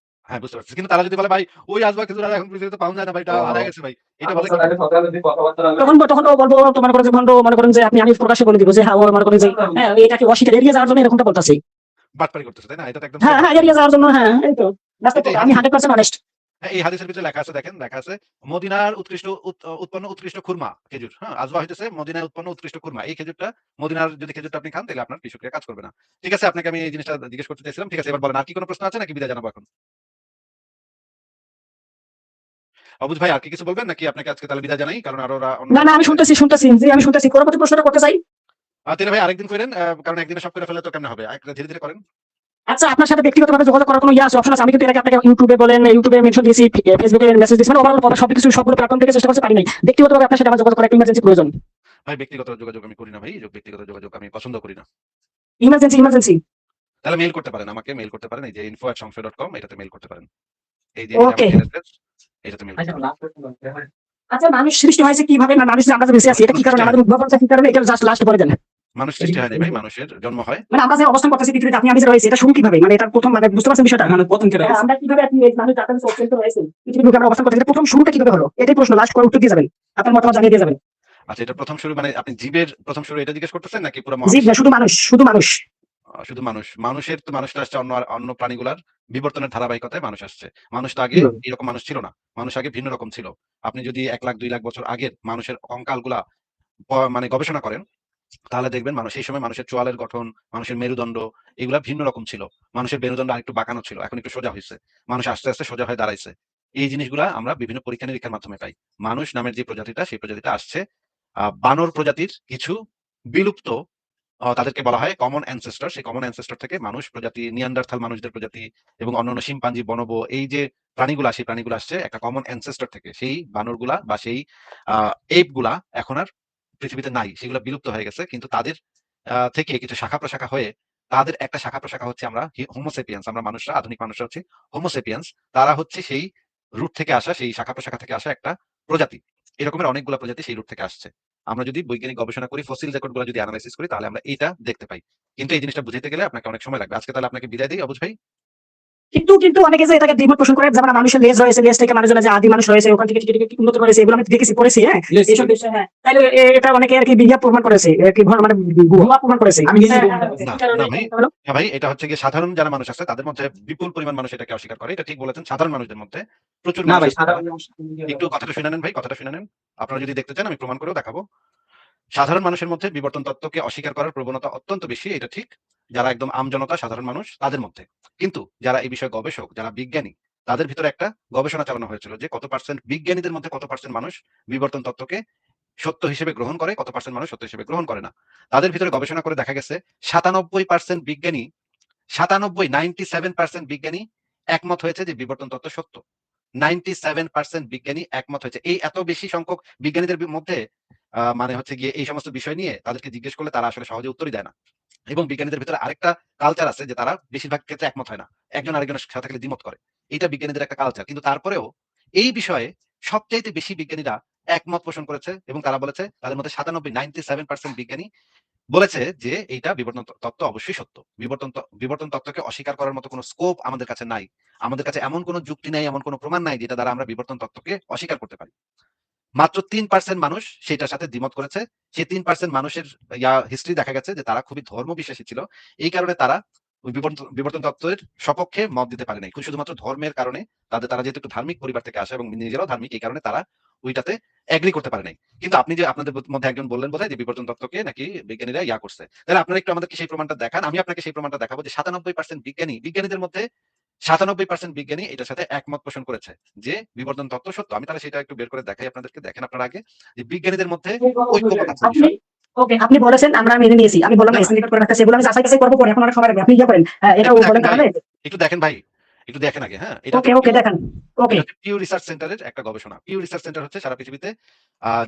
হ্যাঁ, বুঝতে পারছি। কিন্তু তারা যদি বলে ভাই ওই আসবাব খেজুর আর এখন পৃথিবীতে পাওয়া যায় না ভাই, এটা হারায় গেছে ভাই। এটা বলে কি? তখন ও বলবো, তো মনে করেন যে ভণ্ড, মনে করেন যে আমি প্রকাশ্যে বলে দিব যে হ্যাঁ, ও মনে করেন যে হ্যাঁ এটাকে অস্বীকার এড়িয়ে যাওয়ার জন্য এরকমটা বলতেছি। বাটপারি করতেছে, তাই না? এটা তো একদম হ্যাঁ, এড়িয়ে যাওয়ার জন্য, হ্যাঁ, এই তো বাস্তব এটাই কথা। আমি হাদিস। 100% অনেস্ট। হ্যাঁ, এই হাদিসের ভিতরে লেখা আছে, দেখেন লেখা আছে মদিনার উৎপন্ন উৎকৃষ্ট খুরমা খেজুর। হ্যাঁ, আজওয়া হইতেছে মদিনায় উৎপন্ন উৎকৃষ্ট খুরমা। এই খেজুরটা মদিনার যদি খেজুরটা আপনি খান তাহলে আপনার বিষক্রিয়া কাজ করবে না। ঠিক আছে, আপনাকে আমি এই জিনিসটা জিজ্ঞেস করতে চাইছিলাম। ঠিক আছে, এবার বলেন আর কি কোনো প্রশ্ন আছে নাকি বিদায় জানাবো এখন? অবুঝ ভাই আর কি কিছু বলবেন নাকি আপনাকে আজকে তাহলে বিদায় জানাই? কারণ আরো না, না, আমি শুনতেছি জি, আমি শুনতেছি। পরবর্তী প্রশ্নটা করতে চাই। তাহলে ভাই আরেকদিন করেন, কারণ একদিনে সব করে ফেলে তো কেমনে হবে? ধীরে ধীরে করেন। আচ্ছা, আপনার সাথে ব্যক্তিগতভাবে যোগাযোগ করার কোনো আছে, অপশন আছে? আমি কিন্তু এর আগে আপনাকে ইউটিউবে বলেন, ইউটিউবে মেনশন দিয়েছি, ফেসবুকে মেসেজ দিয়েছি, মানে ওভারঅল কথা সবকিছু সবগুলো প্ল্যাটফর্ম থেকে চেষ্টা করতে পারি নাই। ব্যক্তিগতভাবে আপনার সাথে আমার যোগাযোগ করা একটা ইমার্জেন্সি প্রয়োজন। ভাই ব্যক্তিগত যোগাযোগ আমি করি না ভাই, ব্যক্তিগত যোগাযোগ আমি পছন্দ করি না। ইমার্জেন্সি। তাহলে মেইল করতে পারেন, আমাকে মেইল করতে পারেন। এই যে info@সংশয়.com এটাতে মেইল করতে পারেন। এই যে ওকে। আমার মেইল অ্যাড্রেস, এটাতে মেইল করতে পারেন। আচ্ছা, মানুষ সৃষ্টি হয়েছে কিভাবে? না মানুষ যে আমরা যে বেঁচে আছি এটা কোনো কি কারণে, সৃষ্টি হয় আমাদের উদ্ভাবনটা কি কারণে, এটা জাস্ট লাস্ট পরে দেন। মানুষ সৃষ্টি হয়নি ভাই, মানুষের জন্ম হয়। মানে আমরা যে অবস্থান করতেছি পৃথিবীতে, আপনি আমি যে রয়েছি, এটা শুরু কিভাবে? মানে এটা প্রথম, মানে বুঝতে পারছেন বিষয়টা? মানে প্রথম কেটে আমরা কিভাবে আপনি এই মানুষ যাতে সচেতন হয়েছে পৃথিবীতে আমরা অবস্থান করতেছি, এটা প্রথম শুরুটা কিভাবে হলো? এটাই প্রশ্ন। লাস্ট করে উত্তর দিয়ে যাবেন, আপনার মতামত জানিয়ে দিয়ে যাবেন। আচ্ছা, এটা প্রথম শুরু মানে আপনি জীবের প্রথম শুরু এটা জিজ্ঞেস করতেছেন নাকি পুরো জি না, মহাবিশ্বের? শুধু মানুষ, শুধু মানুষ। শুধু মানুষ। মানুষের তো মানুষটা আসছে অন্য প্রাণীগুলার বিবর্তনের ধারাবাহিকতায় মানুষ আসছে। মানুষ তো আগে এরকম মানুষ ছিল না। মানুষ আগে ভিন্ন রকম ছিল। আপনি যদি ১ লাখ ২ লাখ বছর আগের মানুষের কঙ্কালগুলা মানে গবেষণা করেন, তাহলে দেখবেন মানুষ এই সময় মানুষের চোয়ালের গঠন, মানুষের মেরুদণ্ড এগুলা ভিন্ন রকম ছিল। মানুষের মেরুদণ্ড আরেকটু বাঁকানো ছিল। এখন একটু সোজা হইছে। মানুষ আস্তে, আস্তে সোজা হয়ে দাঁড়াইছে। এই জিনিসগুলা আমরা বিভিন্ন পরীক্ষা-নিরীক্ষার মাধ্যমে পাই। মানুষ নামের যে প্রজাতিটা, সেই প্রজাতিটা আসছে বানর প্রজাতির কিছু বিলুপ্ত, তাদেরকে বলা হয় কমন অ্যানসেস্টর। সেই কমন অ্যানসেস্টর থেকে মানুষ প্রজাতি, নিয়ান্ডারথাল মানুষদের প্রজাতি এবং অন্যান্য শিম্পাঞ্জি, বনবো এই যে প্রাণীগুলা, সেই প্রাণীগুলা আসছে একটা কমন অ্যানসেস্টর থেকে। সেই বানরগুলা বা সেই এপ গুলা এখন আর পৃথিবীতে নাই। সেগুলা বিলুপ্ত হয়ে গেছে। কিন্তু তাদের থেকে কিছু শাখা-প্রশাখা হয়ে তাদের একটা শাখা-প্রশাখা হচ্ছে আমরা হোমো সেপিয়েন্স। আমরা মানুষরা, আধুনিক মানুষরা হচ্ছি হোমো সেপিয়েন্স। তারা হচ্ছে সেই রুট থেকে আসা, সেই শাখা-প্রশাখা থেকে আসা একটা প্রজাতি। এরকমের অনেকগুলা প্রজাতি সেই রুট থেকে আসছে। আমরা যদি বৈজ্ঞানিক গবেষণা করি, ফসিল রেকর্ড গুলো যদি এনালাইসিস করি তাহলে আমরা এটা দেখতে পাই। কিন্তু এই জিনিসটা বুঝাইতে গেলে আপনাকে অনেক সময় লাগবে। আজকে তাহলে আপনাকে বিদায় দেই অবুঝ ভাই। কিন্তু অনেকে যে এটাকে দ্বিমত পোষণ করে, যেমন মানুষের লেজ রয়েছে, লেজ থেকে মানুষজন যে আদি মানুষ রয়েছে, ওখান থেকে টিকে টিকে উন্নত করেছে, এগুলো আমি দেখেছি, পড়েছি। হ্যাঁ, এইসব বিষয়, হ্যাঁ, তাইলে এটা অনেকে আর কি বিজ্ঞান প্রমাণ করেছে, কি মানে ভুয়া প্রমাণ করেছে। আমি নিজে না ভাই, না ভাই, এটা হচ্ছে গিয়ে সাধারণ যারা মানুষ আছে তাদের মধ্যে বিপুল পরিমাণ মানুষ এটাকে অস্বীকার করে। এটা ঠিক বলেছেন। সাধারণ মানুষদের মধ্যে প্রচুর মানুষ আছে যারা, একটু কথাটা শুনে নেন ভাই, কথাটা শুনে নেন। আপনারা যদি দেখতে চান আমি প্রমাণ করেও দেখাবো। সাধারণ মানুষের মধ্যে বিবর্তন তত্ত্বকে অস্বীকার করার প্রবণতা অত্যন্ত বেশি, এটা ঠিক। যারা একদম আমজনতা, সাধারণ মানুষ তাদের মধ্যে। কিন্তু যারা এই বিষয়ে গবেষক, যারা বিজ্ঞানী, তাদের ভিতরে একটা গবেষণা চালানো হয়েছিল যে কত পার্সেন্ট বিজ্ঞানীদের মধ্যে কত পার্সেন্ট মানুষ বিবর্তন তত্ত্বকে সত্য হিসেবে গ্রহণ করে, কত পার্সেন্ট মানুষ সত্য হিসেবে গ্রহণ করে না। তাদের ভিতরে গবেষণা করে দেখা গেছে ৯৭% বিজ্ঞানী, 97% বিজ্ঞানী একমত হয়েছে যে বিবর্তন তত্ত্ব সত্য। 97% বিজ্ঞানী একমত হয়েছে। এই এত বেশি সংখ্যক বিজ্ঞানীদের মধ্যে মানে হচ্ছে গিয়ে এই সমস্ত বিষয় নিয়ে তাদেরকে জিজ্ঞেস করলে তারা আসলে সহজে উত্তরই দেয় না। এবং বিজ্ঞানীদের ভিতরে আরেকটা কালচার আছে যে তারা বেশিরভাগ ক্ষেত্রে একমত হয় না। একজন আরেকজনের সাথে খালি দ্বিমত করে। এটা বিজ্ঞানীদের একটা কালচার। কিন্তু তারপরেও এই বিষয়ে সবচাইতে বেশি বিজ্ঞানীরা একমত পোষণ করেছে এবং তারা বলেছে তাদের মধ্যে 97% বিজ্ঞানী বলেছে যে এইটা বিবর্তন তত্ত্ব অবশ্যই সত্য। বিবর্তন তত্ত্বকে অস্বীকার করার মতো কোনো স্কোপ আমাদের কাছে নাই। আমাদের কাছে এমন কোনো যুক্তি নাই, এমন কোনো প্রমাণ নাই যেটা দ্বারা আমরা বিবর্তন তত্ত্বকে অস্বীকার করতে পারি। মাত্র ৩% মানুষ সেটার সাথে দ্বিমত করেছে। সেই ৩% মানুষের হিস্ট্রি দেখা গেছে যে তারা খুবই ধর্ম বিশ্বাসী ছিল। এই কারণে তারা ওই বিবর্তন তত্ত্বের সপক্ষে মত দিতে পারে নাই। শুধুমাত্র ধর্মের কারণে তারা যেহেতু একটু ধার্মিক পরিবার থেকে আসে এবং নিজেরাও ধার্মিক, এই কারণে তারা ওইটাতে এগ্রি করতে পারে নাই। কিন্তু আপনি যে আপনাদের মধ্যে একজন বললেন বোধহয় যে বিবর্তন তত্ত্বকে নাকি বিজ্ঞানীরা করছে। তাহলে আপনারা একটু আমাদেরকে সেই প্রমাণটা দেখান। আমি আপনাকে সেই প্রমাণটা দেখাবো যে ৯৭% বিজ্ঞানীদের মধ্যে ৯৭% বিজ্ঞানী এটার সাথে একমত পোষণ করেছে যে বিবর্তন তত্ত্ব সত্য। আমি তাহলে সেটা একটু বের করে দেখাই আপনাদেরকে। দেখেন আপনারা আগে যে বিজ্ঞানীদের মধ্যে ঐক্যমত আছে বিষয়। ওকে, আপনি বলেছেন, আমরা মেনে নিয়েছি। আমি বললাম না, এসএনডি করে রাখতে, সেগুলো আমি যাচাই বাছাই করবো পরে। এখন অনেক সময় লাগবে, আপনি ইয়ে করেন। এটা একটু বলেন দেখেন ভাই, তাহলে। একটু দেখেন ভাই। একটু দেখেন আগে, হ্যাঁ? এটা ওকে, হচ্ছে ওকে দেখান। ওকে। এটা হচ্ছে পিউ রিসার্চ সেন্টারের একটা গবেষণা। পিউ রিসার্চ সেন্টার হচ্ছে সারা পৃথিবীতে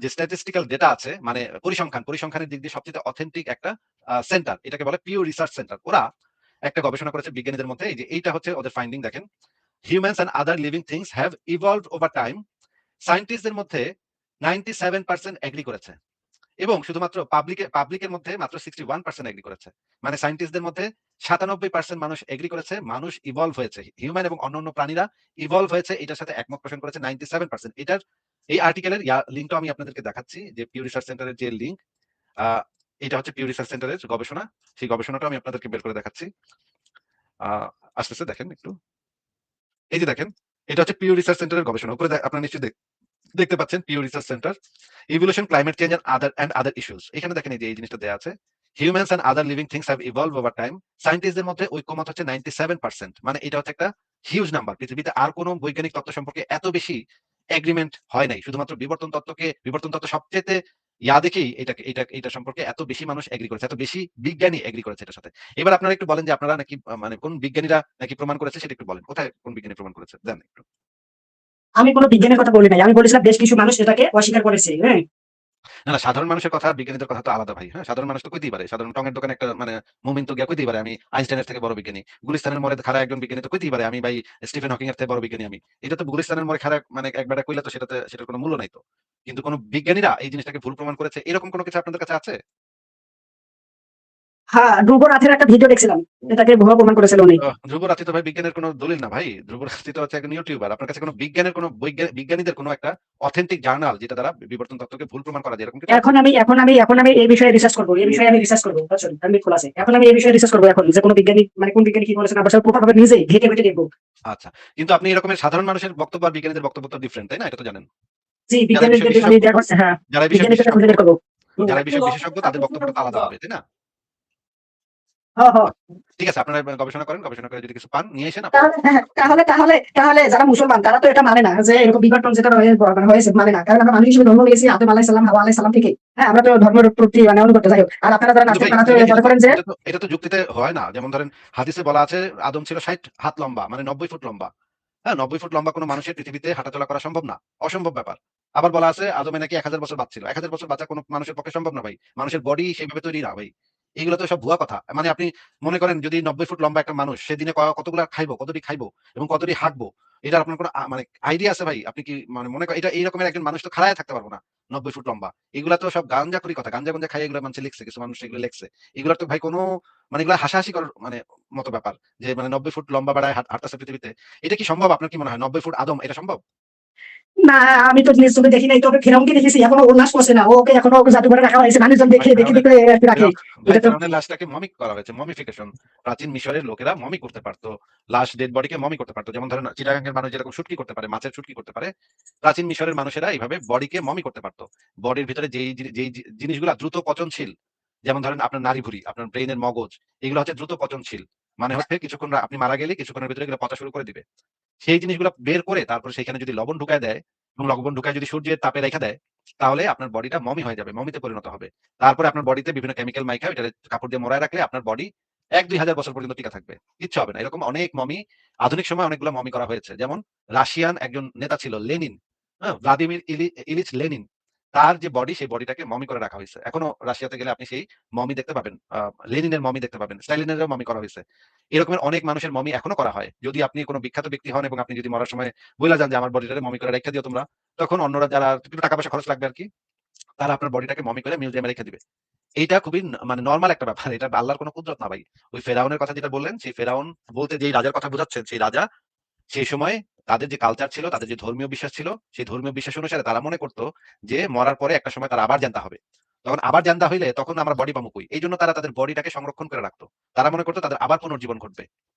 যে স্ট্যাটিস্টিক্যাল ডেটা আছে মানে পরিসংখ্যানের দিক দিয়ে সবচেয়ে অথেন্টিক একটা সেন্টার। এটাকে বলে পিউ রিসার্চ সেন্টার। ওরা একটা গবেষণা করেছে বিজ্ঞানীদের মধ্যে। এই যে এইটা হচ্ছে ওদের ফাইন্ডিং দেখেন। Humans and other living things have evolved over time. সায়েন্টিস্টদের মধ্যে 97% এগ্রি করেছে। এবং শুধুমাত্র পাবলিকের মধ্যে মাত্র 61% এগ্রি করেছে। মানে সায়েন্টিস্টদের মধ্যে 97% মানুষ এগ্রি করেছে, মানুষ ইভলভ হয়েছে। হিউম্যান এবং অন্যান্য প্রাণীরা ইভলভ হয়েছে এটার সাথে একমত পোষণ করেছে 97%। এটার এই আর্টিকেলের লিংকটা আমি আপনাদেরকে দেখাচ্ছি যে পিউ রিসার্চ সেন্টারের যে লিংক আ এটা হচ্ছে পিউ রিসার্চ সেন্টারের গবেষণা। সেই গবেষণাটা আমি আপনাদেরকে বের করে দেখাচ্ছি। আ আসতেছে দেখেন একটু। এই যে দেখেন, এটা হচ্ছে পিউ রিসার্চ সেন্টারের গবেষণা। উপরে আপনারা নিশ্চয়ই দেখতে পাচ্ছেন Pew Research Center evolution climate change and other issues. এখানে দেখেন এই যে এই জিনিসটা দেয়া আছে humans and other living things have evolve over time. সায়েন্টিস্টদের মধ্যে ঐক্যমত হচ্ছে 97%। মানে এটা হচ্ছে একটা হিউজ নাম্বার। পৃথিবীতে আর কোন বৈজ্ঞানিক তত্ত্ব সম্পর্কে এত বেশি এগ্রিমেন্ট হয় নাই। শুধুমাত্র বিবর্তন তত্ত্ব সবচেয়ে দেখেই এটা সম্পর্কে এত বেশি মানুষ এগ্রি করেছে, এত বেশি বিজ্ঞানী এগ্রি করেছে এটার সাথে। এবার আপনারা একটু বলেন যে আপনারা নাকি মানে কোন বিজ্ঞানীরা নাকি প্রমাণ করেছে সেটা একটু বলেন। কোথায় কোন বিজ্ঞানী প্রমাণ করেছে? দেন একটু। আমি কোনো বিজ্ঞানের কথা বলি নাই। আমি বলেছিলাম বেশ কিছু মানুষ এটাকে অস্বীকার করেছে। হ্যাঁ? না, সাধারণ মানুষের কথা আর বিজ্ঞানীদের কথা তো আলাদা ভাই। হ্যাঁ? সাধারণ মানুষ তো কইতেই পারে। সাধারণ টঙের দোকানে একটা মানে মুমিন তো গিয়া কইতেই পারে আমি আইনস্টাইনের থেকে বড় বিজ্ঞানী। গুলিস্তানের মোড়ে খাড়া একজন বিজ্ঞানী তো কইতেই পারে আমি ভাই স্টিফেন হকিং এর থেকে বড় বিজ্ঞানী আমি। এটা তো গুলিস্তানের মোড়ে খাড়া মানে এক বেটা কইলে তো সেটার কোনো মূল্য নাই তো। কিন্তু কোন বিজ্ঞানীরা এই জিনিসটাকে ভুল প্রমাণ করেছে এরকম কোন কিছু আপনাদের কাছে আছে? হ্যাঁ, ধ্রুব রাথের একটা ভিডিও দেখছিলাম। এটাকে ভুয়া প্রমাণ করেছিল উনি। ধ্রুব রাঠি তো ভাই বিজ্ঞানের কোনো দলিল না ভাই। ধ্রুব রাঠি তো হচ্ছে একজন ইউটিউবার। আপনার কাছে কোনো বিজ্ঞানের কোনো বিজ্ঞানীদের কোনো একটা অথেন্টিক জার্নাল যেটা দ্বারা বিবর্তন তত্ত্বকে ভুল প্রমাণ করা যায় এরকম কিছু আছে? এখন আমি এই বিষয়ে রিসার্চ করব। এই বিষয়ে আমি রিসার্চ করব। বুঝছেন? আমি খোলা আছে। এখন আমি এই বিষয়ে রিসার্চ করব এখন যে কোন বিজ্ঞানী মানে কোন বিজ্ঞানী কি বলেছেন আমরা সব প্রপারভাবে নিজেই ঘেঁটে দেখব। আচ্ছা। কিন্তু আপনি এরকমের সাধারণ মানুষের বক্তব্য আর বিজ্ঞানীদের বক্তব্য তো ডিফারেন্ট, তাই না? এটা তো জানেন। জি, যারা এই বিষয়ে বিজ্ঞানীদের আমি বিশেষজ্ঞ যা করছি হ্যাঁ, যারা এই বিষয়ে বিজ্ঞানীদের বিশেষজ্ঞ খুঁজে বের করব। হুম। যারা এই বিষয়ে বিশেষজ্ঞ তাদের বক্তব্যটা তো আলাদা হবে, তাই না? হ্যাঁ, হ্যাঁ। ঠিক আছে, আপনারা গবেষণা করেন। গবেষণা করে যদি কিছু পান নিয়ে আসেন আপনারা তাহলে হ্যাঁ, তাহলে যারা মুসলমান তারা তো এটা মানে না যে এরকম বিবর্তন যেটা হয়েছে মানে না। কারণ আমরা মানুষ হিসেবে ধর্ম নিয়েছি আদম আলাইহিস সালাম, হাওয়া আলাইহিস সালাম থেকে। হ্যাঁ, আমরা তো ধর্মের প্রতি মানে অনুগত যাই হোক। আর আপনারা যারা কিন্তু নাস্তিক ভাই তারা তো এটা এটা মনে তো করেন যে এটা তো এটা তো যুক্তিতে হয় না। যেমন ধরেন হাদিসে বলা আছে আদম ছিল ৬০ হাত লম্বা মানে ৯০ ফুট লম্বা। হ্যাঁ, ৯০ ফুট লম্বা কোন মানুষের পৃথিবীতে হাঁটাচলা করা সম্ভব না। অসম্ভব ব্যাপার। আবার বলা আছে আদমে নাকি ১০০০ বছর বাঁচছিল। ১০০০ বছর বাঁচা কোন মানুষের পক্ষে সম্ভব না ভাই। মানুষের বডি সেভাবে তৈরি না ভাই। এগুলো তো সব ভুয়া কথা। মানে আপনি মনে করেন যদি ৯০ ফুট লম্বা একটা মানুষ সে দিনে কতগুলা খাইবো, কতটি খাইবো এবং কতটি হাঁটবো এটার আপনার কোন মানে আইডিয়া আছে ভাই? আপনি কি মানে মনে করেন এটা এই রকমের একজন মানুষ তো খাড়ায় থাকতে পারবো না। ৯০ ফুট লম্বা। এগুলা তো সব গাঁজাখুরি কথা। গাঞ্জা খাইয়ে এগুলা মানুষে লিখছে। কিছু মানুষ এগুলো লিখছে। এগুলার তো ভাই কোনো মানে এগুলা হাসাহাসি করার মানে মতো ব্যাপার। যে মানে ৯০ ফুট লম্বা বেড়ায় হাঁটতেছে পৃথিবীতে। এটা কি সম্ভব? আপনার কি মনে হয়? ৯০ ফুট আদম এটা সম্ভব? না, আমি তো নিজ চোখে দেখি নাই। তবে ফেরাউনকে দেখেছি। এখনো ওর লাশ পচে না। ওকে এখনো জাদুঘরে রাখা হয়েছে। মানুষজন ভাই দেখে রাখে। এটা তো ফেরাউনের লাশটাকে মমি করা হয়েছে। মমিফিকেশন। প্রাচীন মিশরের লোকেরা মমি করতে পারত। লাশ ডেড বডিকে মমি করতে পারত। যেমন ধরেন চিটাগাং এর মানুষ যেরকম শুটকি করতে পারে, মাছের শুটকি করতে পারে। প্রাচীন মিশরের মানুষেরা এইভাবে বডিকে মমি করতে পারত। বডির ভিতরে যেই জিনিসগুলা দ্রুত পচনশীল, যেমন ধরেন আপনার নাড়িভুঁড়ি, আপনার ব্রেইনের মগজ, এগুলো হচ্ছে দ্রুত পচনশীল। মানে হচ্ছে কিছুক্ষণ আপনি মারা গেলে কিছুক্ষণের ভিতরে এগুলো পচা শুরু করে দিবে। সেই জিনিসগুলো বের করে তারপরে সেখানে যদি লবণ ঢুকায় দেয় এবং লবণ ঢুকায় যদি সূর্যের তাপে রেখে দেয়, তাহলে আপনার বডিটা মমি হয়ে যাবে। মমিতে পরিণত হবে। তারপরে আপনার বডিতে বিভিন্ন কেমিক্যাল মাইখা ওইটারে কাপড় দিয়ে মোড়ায় রাখলে আপনার বডি ১-২ হাজার বছর পর্যন্ত টিকে থাকবে। কিচ্ছু হবে না। এরকম অনেক মমি আধুনিক সময়ে অনেকগুলো মমি করা হয়েছে। যেমন রাশিয়ান একজন নেতা ছিল লেনিন, হ্যাঁ? Vladimir Ilyich Lenin. তার যে বডি সেই বডিটাকে মমি করে রাখা হইছে। এখনো রাশিয়াতে গেলে আপনি সেই মমি দেখতে পাবেন। লেনিনের মমি দেখতে পাবেন। স্টালিনেরও মমি করা হইছে। এরকমের অনেক মানুষের মমি এখনো করা হয়। যদি আপনি কোন বিখ্যাত ব্যক্তি হন এবং আপনি যদি মরার সময় বইলা যান যে আমার বডিটারে মমি করে রাইখা দিও তোমরা, তখন অন্যরা যারা একটু টাকা পয়সা খরচ লাগবে আরকি, তারা আপনার বডিটাকে মমি করে মিউজিয়ামে রেখে দিবে। এইটা খুবই মানে নরমাল একটা ব্যাপার। এটা আল্লাহর কোন কুদরত না ভাই। ওই ফেরাউনের কথা যেটা বললেন, সেই ফেরাউন বলতে যেই রাজার কথা বুঝাচ্ছেন, সেই রাজা সেই সময় তাদের যে কালচার ছিল, তাদের যে ধর্মীয় বিশ্বাস ছিল, সেই ধর্মীয় বিশ্বাস অনুসারে তারা মনে করত যে মরার পরে একটা সময় তারা আবার জানতা হবে। তখন আবার জানতা হইলে তখন আমরা বডি পামু কই? এইজন্য তারা তাদের বডিটাকে সংরক্ষণ করে রাখত। তারা মনে করত তাদের আবার পুনর্জীবন ঘটবে।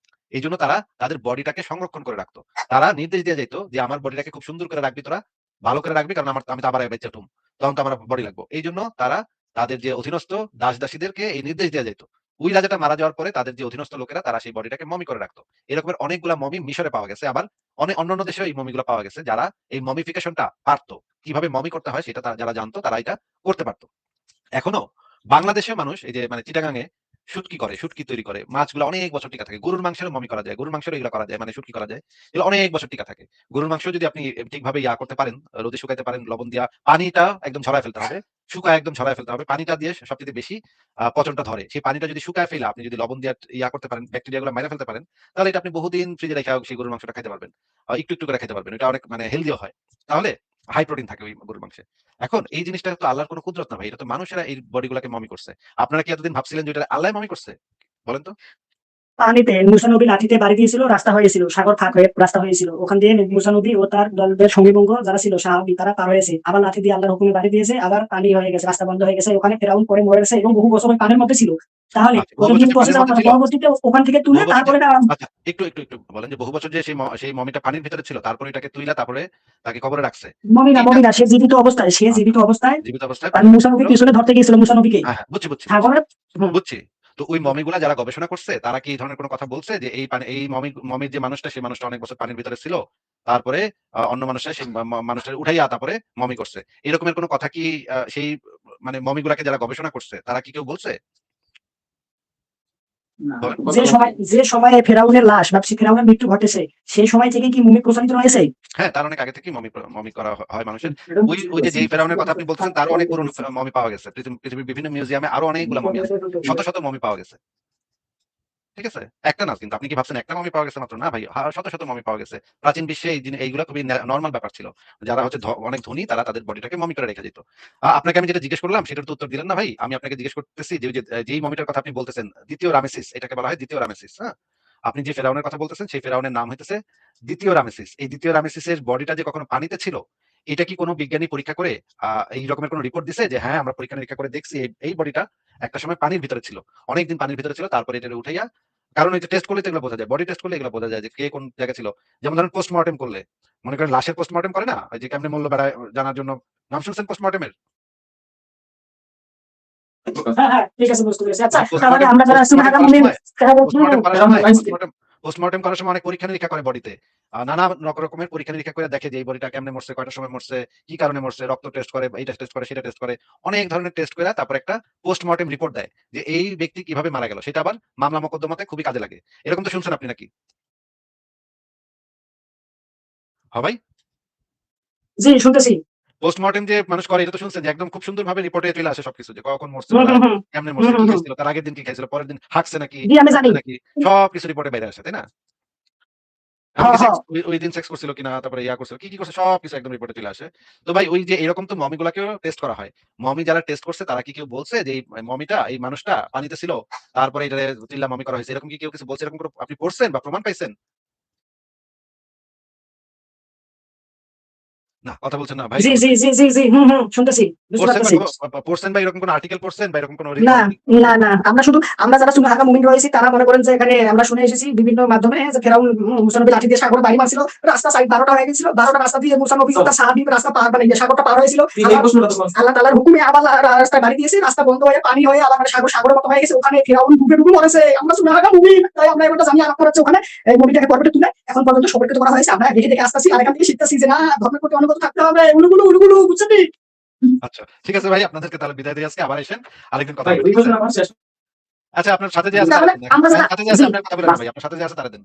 এইজন্য তারা তাদের বডিটাকে সংরক্ষণ করে রাখতো। তারা নির্দেশ দিয়ে যাইত যে, "আমার বডিটাকে খুব সুন্দর করে রাখবি তোরা। ভালো করে রাখবি কারণ আমি তো আবার বেঁচে উঠুম। তখন তো আমার বডি লাগবো।" এইজন্য তারা তাদের যে অধীনস্থ দাস-দাসীদেরকে এই নির্দেশ দেয়া যাইত। ওই রাজাটা মারা যাওয়ার পরে তাদের যে অধীনস্থ লোকেরা তারা সেই বডিটাকে মমি করে রাখতো। এরকমের অনেকগুলা মমি মিশরে পাওয়া গেছে। আবার অন্যান্য দেশেও এই মমিগুলা পাওয়া গেছে। যারা এই মমিফিকেশনটা পারত। কিভাবে মমি করতে হয় সেটা যারা জানতো তারা এটা করতে পারত। এখনো বাংলাদেশের মানুষ এই যে মানে চিটাগাং এ শুটকি করে, শুটকি তৈরি করে। মাছগুলা অনেক বছর টিকা থাকে। গরুর মাংসেরও মমি করা যায়। গরুর মাংসেরও এগুলা করা যায়। মানে শুটকি করা যায়। এগুলো অনেক বছর টিকা থাকে। গরুর মাংস যদি আপনি ঠিকভাবে করতে পারেন, রোদে শুকাইতে পারেন, লবণ দিয়া পানিটা একদম ঝরায় ফেলতে হবে। শুকায় একদম ঝরায় ফেলতে হবে। পানিটা দিয়ে সবচাইতে বেশি পচনটা ধরে। সেই পানিটা যদি শুকায় ফেলে আপনি যদি লবণ দিয়া করতে পারেন, ব্যাকটেরিয়া গুলো মাইরা ফেলতে পারেন, তাহলে এটা আপনি বহুদিন ফ্রিজে রাইখা সেই গরুর মাংসটা খাইতে পারবেন। একটু, একটু করে খাইতে পারবেন। এটা অনেক মানে হেলথিও হয়। তাহলে হাই প্রোটিন থাকে ওই গরুর মাংসে। এখন এই জিনিসটা তো আল্লাহর কোনো কুদরত না ভাই। এটা তো মানুষেরা এই বডি গুলাকে মমি করছে। আপনারা কি এতদিন ভাবছিলেন যে এটা আল্লাহই মমি করছে? বলেন তো? পানিতে মুসা নবী লাঠিতে বাড়ি দিয়েছিল, রাস্তা হয়েছিল, সাগর ফাঁক হয়ে রাস্তা হয়েছিল, ওখান দিয়ে মুসা নবী ও তার দলদের সঙ্গীবঙ্গ যারা ছিল সাহাবী তারা পার হয়েছে, আবার লাঠি দিয়ে আল্লাহর হুকুমে বাড়ি দিয়েছে, আবার পানি হয়ে গেছে, রাস্তা বন্ধ হয়ে গেছে, ওখানে ফেরাউন পরে মরে গেছে এবং বহু বছর ওই পানির মধ্যে ছিল। তাহলে আচ্ছা, বহু কতদিন বছর যে প্রসেস পানির মধ্যে ছিল? পরবর্তীতে ওখান থেকে তুলে বহু বছর যে তারপরে আচ্ছা, একটু বলেন যে বহু বছর যে সেই মমিটা পানির ভিতরে ছিল, তারপরে এটাকে তুইলা তারপরে তাকে কবরে রাখছে। মমিনা এইটা মমিনা সে জীবিত অবস্থায়, সে জীবিত অবস্থায় জীবিত অবস্থায় তার পানির মুসা ভিতরে নবী ছিল। পিছনে ধরতে গিয়েছিল মুসা নবীকে হ্যাঁ, হ্যাঁ, বুঝছি। সাগরে। হুম। বুঝছি। তো ওই মমিগুলা যারা গবেষণা করছে তারা কি এই ধরনের কোনো কথা বলছে যে এই মমির যে মানুষটা সেই মানুষটা অনেক বছর পানির ভিতরে ছিল। তারপরে অন্য মানুষরা সেই মানুষটাকে উঠাইয়া তারপরে মমি করছে। এরকমের কোনো কথা কি সেই মানে মমিগুলাকে যারা গবেষণা করছে তারা কি কেউ বলছে? বলেন। যে সময়ে ফেরাউনের লাশ বা ফেরাউনের মৃত্যু ঘটেছে সেই সময় থেকে কি মুমি প্রচলিত রয়েছে? হ্যাঁ, তার অনেক আগে থেকেই মমি করা হয় মানুষের। ওই যে যেই ফেরাউনের কথা আপনি বলতেছেন তারও অনেক পুরনো মমি পাওয়া গেছে। পৃথিবীর বিভিন্ন মিউজিয়ামে আরো অনেকগুলা মমি আছে। শত, শত মমি পাওয়া গেছে। ঠিক আছে? একটা না কিন্তু আপনি কি ভাবছেন একটা মমি পাওয়া গেছে মাত্র? না ভাই, শত, শত মমি পাওয়া গেছে। প্রাচীন বিশ্বে এইগুলা খুবই নরমাল ব্যাপার ছিল। যারা হচ্ছে অনেক ধনী তারা তাদের বডিটাকে মমি করে রেখে যেত। আপনাকে আমি যেটা জিজ্ঞেস করলাম সেটার তো উত্তর দিলেন না ভাই। আমি আপনাকে জিজ্ঞেস করতেছি যে যেই মমিটার কথা আপনি বলতেছেন, ২য় রামেসিস, এটাকে বলা হয় ২য় রামেসিস, হ্যাঁ? আপনি যে ফেরাউনের কথা বলতেছেন সেই ফেরাউনের নাম হইতেছে ২য় রামেসিস। এই ২য় রামেসিসের বডিটা যে কখনো পানিতে ছিল, এটা কি কোনো বিজ্ঞানী পরীক্ষা করে এই রকমের কোনো রিপোর্ট দিছে যে হ্যাঁ, আমরা পরীক্ষা-নিরীক্ষা করে দেখছি এই বডিটা একটা সময় পানির ভিতরে ছিল। অনেকদিন পানির ভিতরে ছিল। তারপরে এটারে উঠাইয়া, কারণ এই যে টেস্ট করলে তো এগুলো বোঝা যায়। বডি টেস্ট করলে এগুলো বোঝা যায় যে কে কোন জায়গায় ছিল। যেমন ধরেন পোস্টমর্টেম করলে, মনে করেন লাশের পোস্টমর্টেম করে না? ওই যে কেমনে মূল্য বেড়ায় জানার জন্য। নাম শুনছেন পোস্টমর্টেমের? হ্যাঁ, হ্যাঁ, ঠিক আছে, বুঝতে পেরেছি। আচ্ছা, হ্যাঁ, তাহলে আমরা যারা আছি পোস্টমর্টেম ঢাকা করার মুমিন সময় পোস্টমর্টেম করার সময় অনেক পরীক্ষা-নিরীক্ষা করে বডিতে। নানা রকমের পরীক্ষা-নিরীক্ষা করে দেখে যে এই বডিটা কেমনে মরছে, কয়টার সময় মরছে, কি কারণে মরছে, রক্ত টেস্ট করে, এইটা টেস্ট করে, সেটা টেস্ট করে। অনেক ধরনের টেস্ট করে তারপর একটা পোস্টমর্টেম রিপোর্ট দেয় যে এই ব্যক্তি কিভাবে মারা গেল। সেটা আবার মামলা মোকদ্দমাতে খুবই কাজে লাগে। এরকম তো শুনছেন আপনি নাকি? ভাই? জি, শুনতেছি। পোস্টমর্টেম যে মানুষ করে এটা তো শুনছেন যে একদম খুব সুন্দরভাবে রিপোর্টে চলে আসে সবকিছু যে কখন মরছে হুম, ওরা, হুম, হুম, কেমনে হুম, মরছে, হুম, কি হুম। খাইছিল, তার আগের দিন কি খাইছিল, পরের দিন হাগছে নাকি, জি, আমি জানি। কাঁদছে নাকি, সবকিছু রিপোর্টে বাইরে আসে, তাই না? হ্যাঁ, এমনকি হ্যাঁ। ওই দিন সেক্স করছিল কিনা, তারপরে করছিল, কি করছে সবকিছু একদম রিপোর্টে চলে আসে। তো ভাই ওই যে এরকম তো মমি গুলাকেও টেস্ট করা হয়। মমি যারা টেস্ট করছে তারা কি কেউ বলছে যে এই মমিটা, এই মানুষটা পানিতে ছিল, তারপরে এটারে চিল্লা মমি করা হয়েছে। এরকম কি কেউ কিছু বলছে? এরকম কোনো আপনি পড়ছেন বা প্রমাণ পাইছেন? না, কথা বলছেন না ভাই, জি, জি, সমস্যা কি? জি, জি, জি। হুম, হুম, শুনতেছি। বুঝতে পড়ছেন বা পারতেছি। পড়ছেন বা এরকম কোনো আর্টিকেল পড়ছেন বা এরকম কোনো না, মানে না, না। আমরা যারা ঢাকা মুমিন রয়েছি তারা মনে করেন যে এখানে আমরা শুনে এসেছি বিভিন্ন মাধ্যমে যে ফেরাউন মুসা নবী লাঠি দিয়ে সাগরে বাড়ি মারছিল। রাস্তা সাইড ১২টা হয়ে গেছিল। ১২টা রাস্তা দিয়ে মুসা নবী ও তার সাহাবী রাস্তা পার মানে সাগরটা পার হয়েছিল। আল্লাহ তাআলার হুকুমে আবার রাস্তায় বাড়ি দিয়েছে। রাস্তা বন্ধ হয়ে পানি হয়ে আবার মানে সাগরের মতো হয়ে গেছে। ওখানে ফেরাউন ডুবে ডুবে মরেছে। আমরা ঢাকা মুমিন। তাই আমরা এবারটা জানি আরাম করাচ্ছে ওখানে এই মুভিটাকে পর্বতে তুলে এখন পর্যন্ত সবরকে করা হয়েছে। আমরা দেখে দেখে আসতেছি আর এখান থেকে শিখতেছি যে না ধর্মের প্রতি অনুগত থাকতে হবে। উলুগুলু বুঝছেন? আচ্ছা, ঠিক আছে ভাই, আপনাদেরকে তাহলে বিদায় দিয়ে আজকে আবার আসেন। আরেকদিন কথা ভাই হবে, ওই ঠিক আছে? বছর আমার শেষ। আচ্ছা, আপনার সাথে যে আছে না তারা মানে দেন। আমরা যারা সাথে যে আছে জি আপনার কথা বলেন না ভাই। আপনার সাথে যে আছে তারা দেন।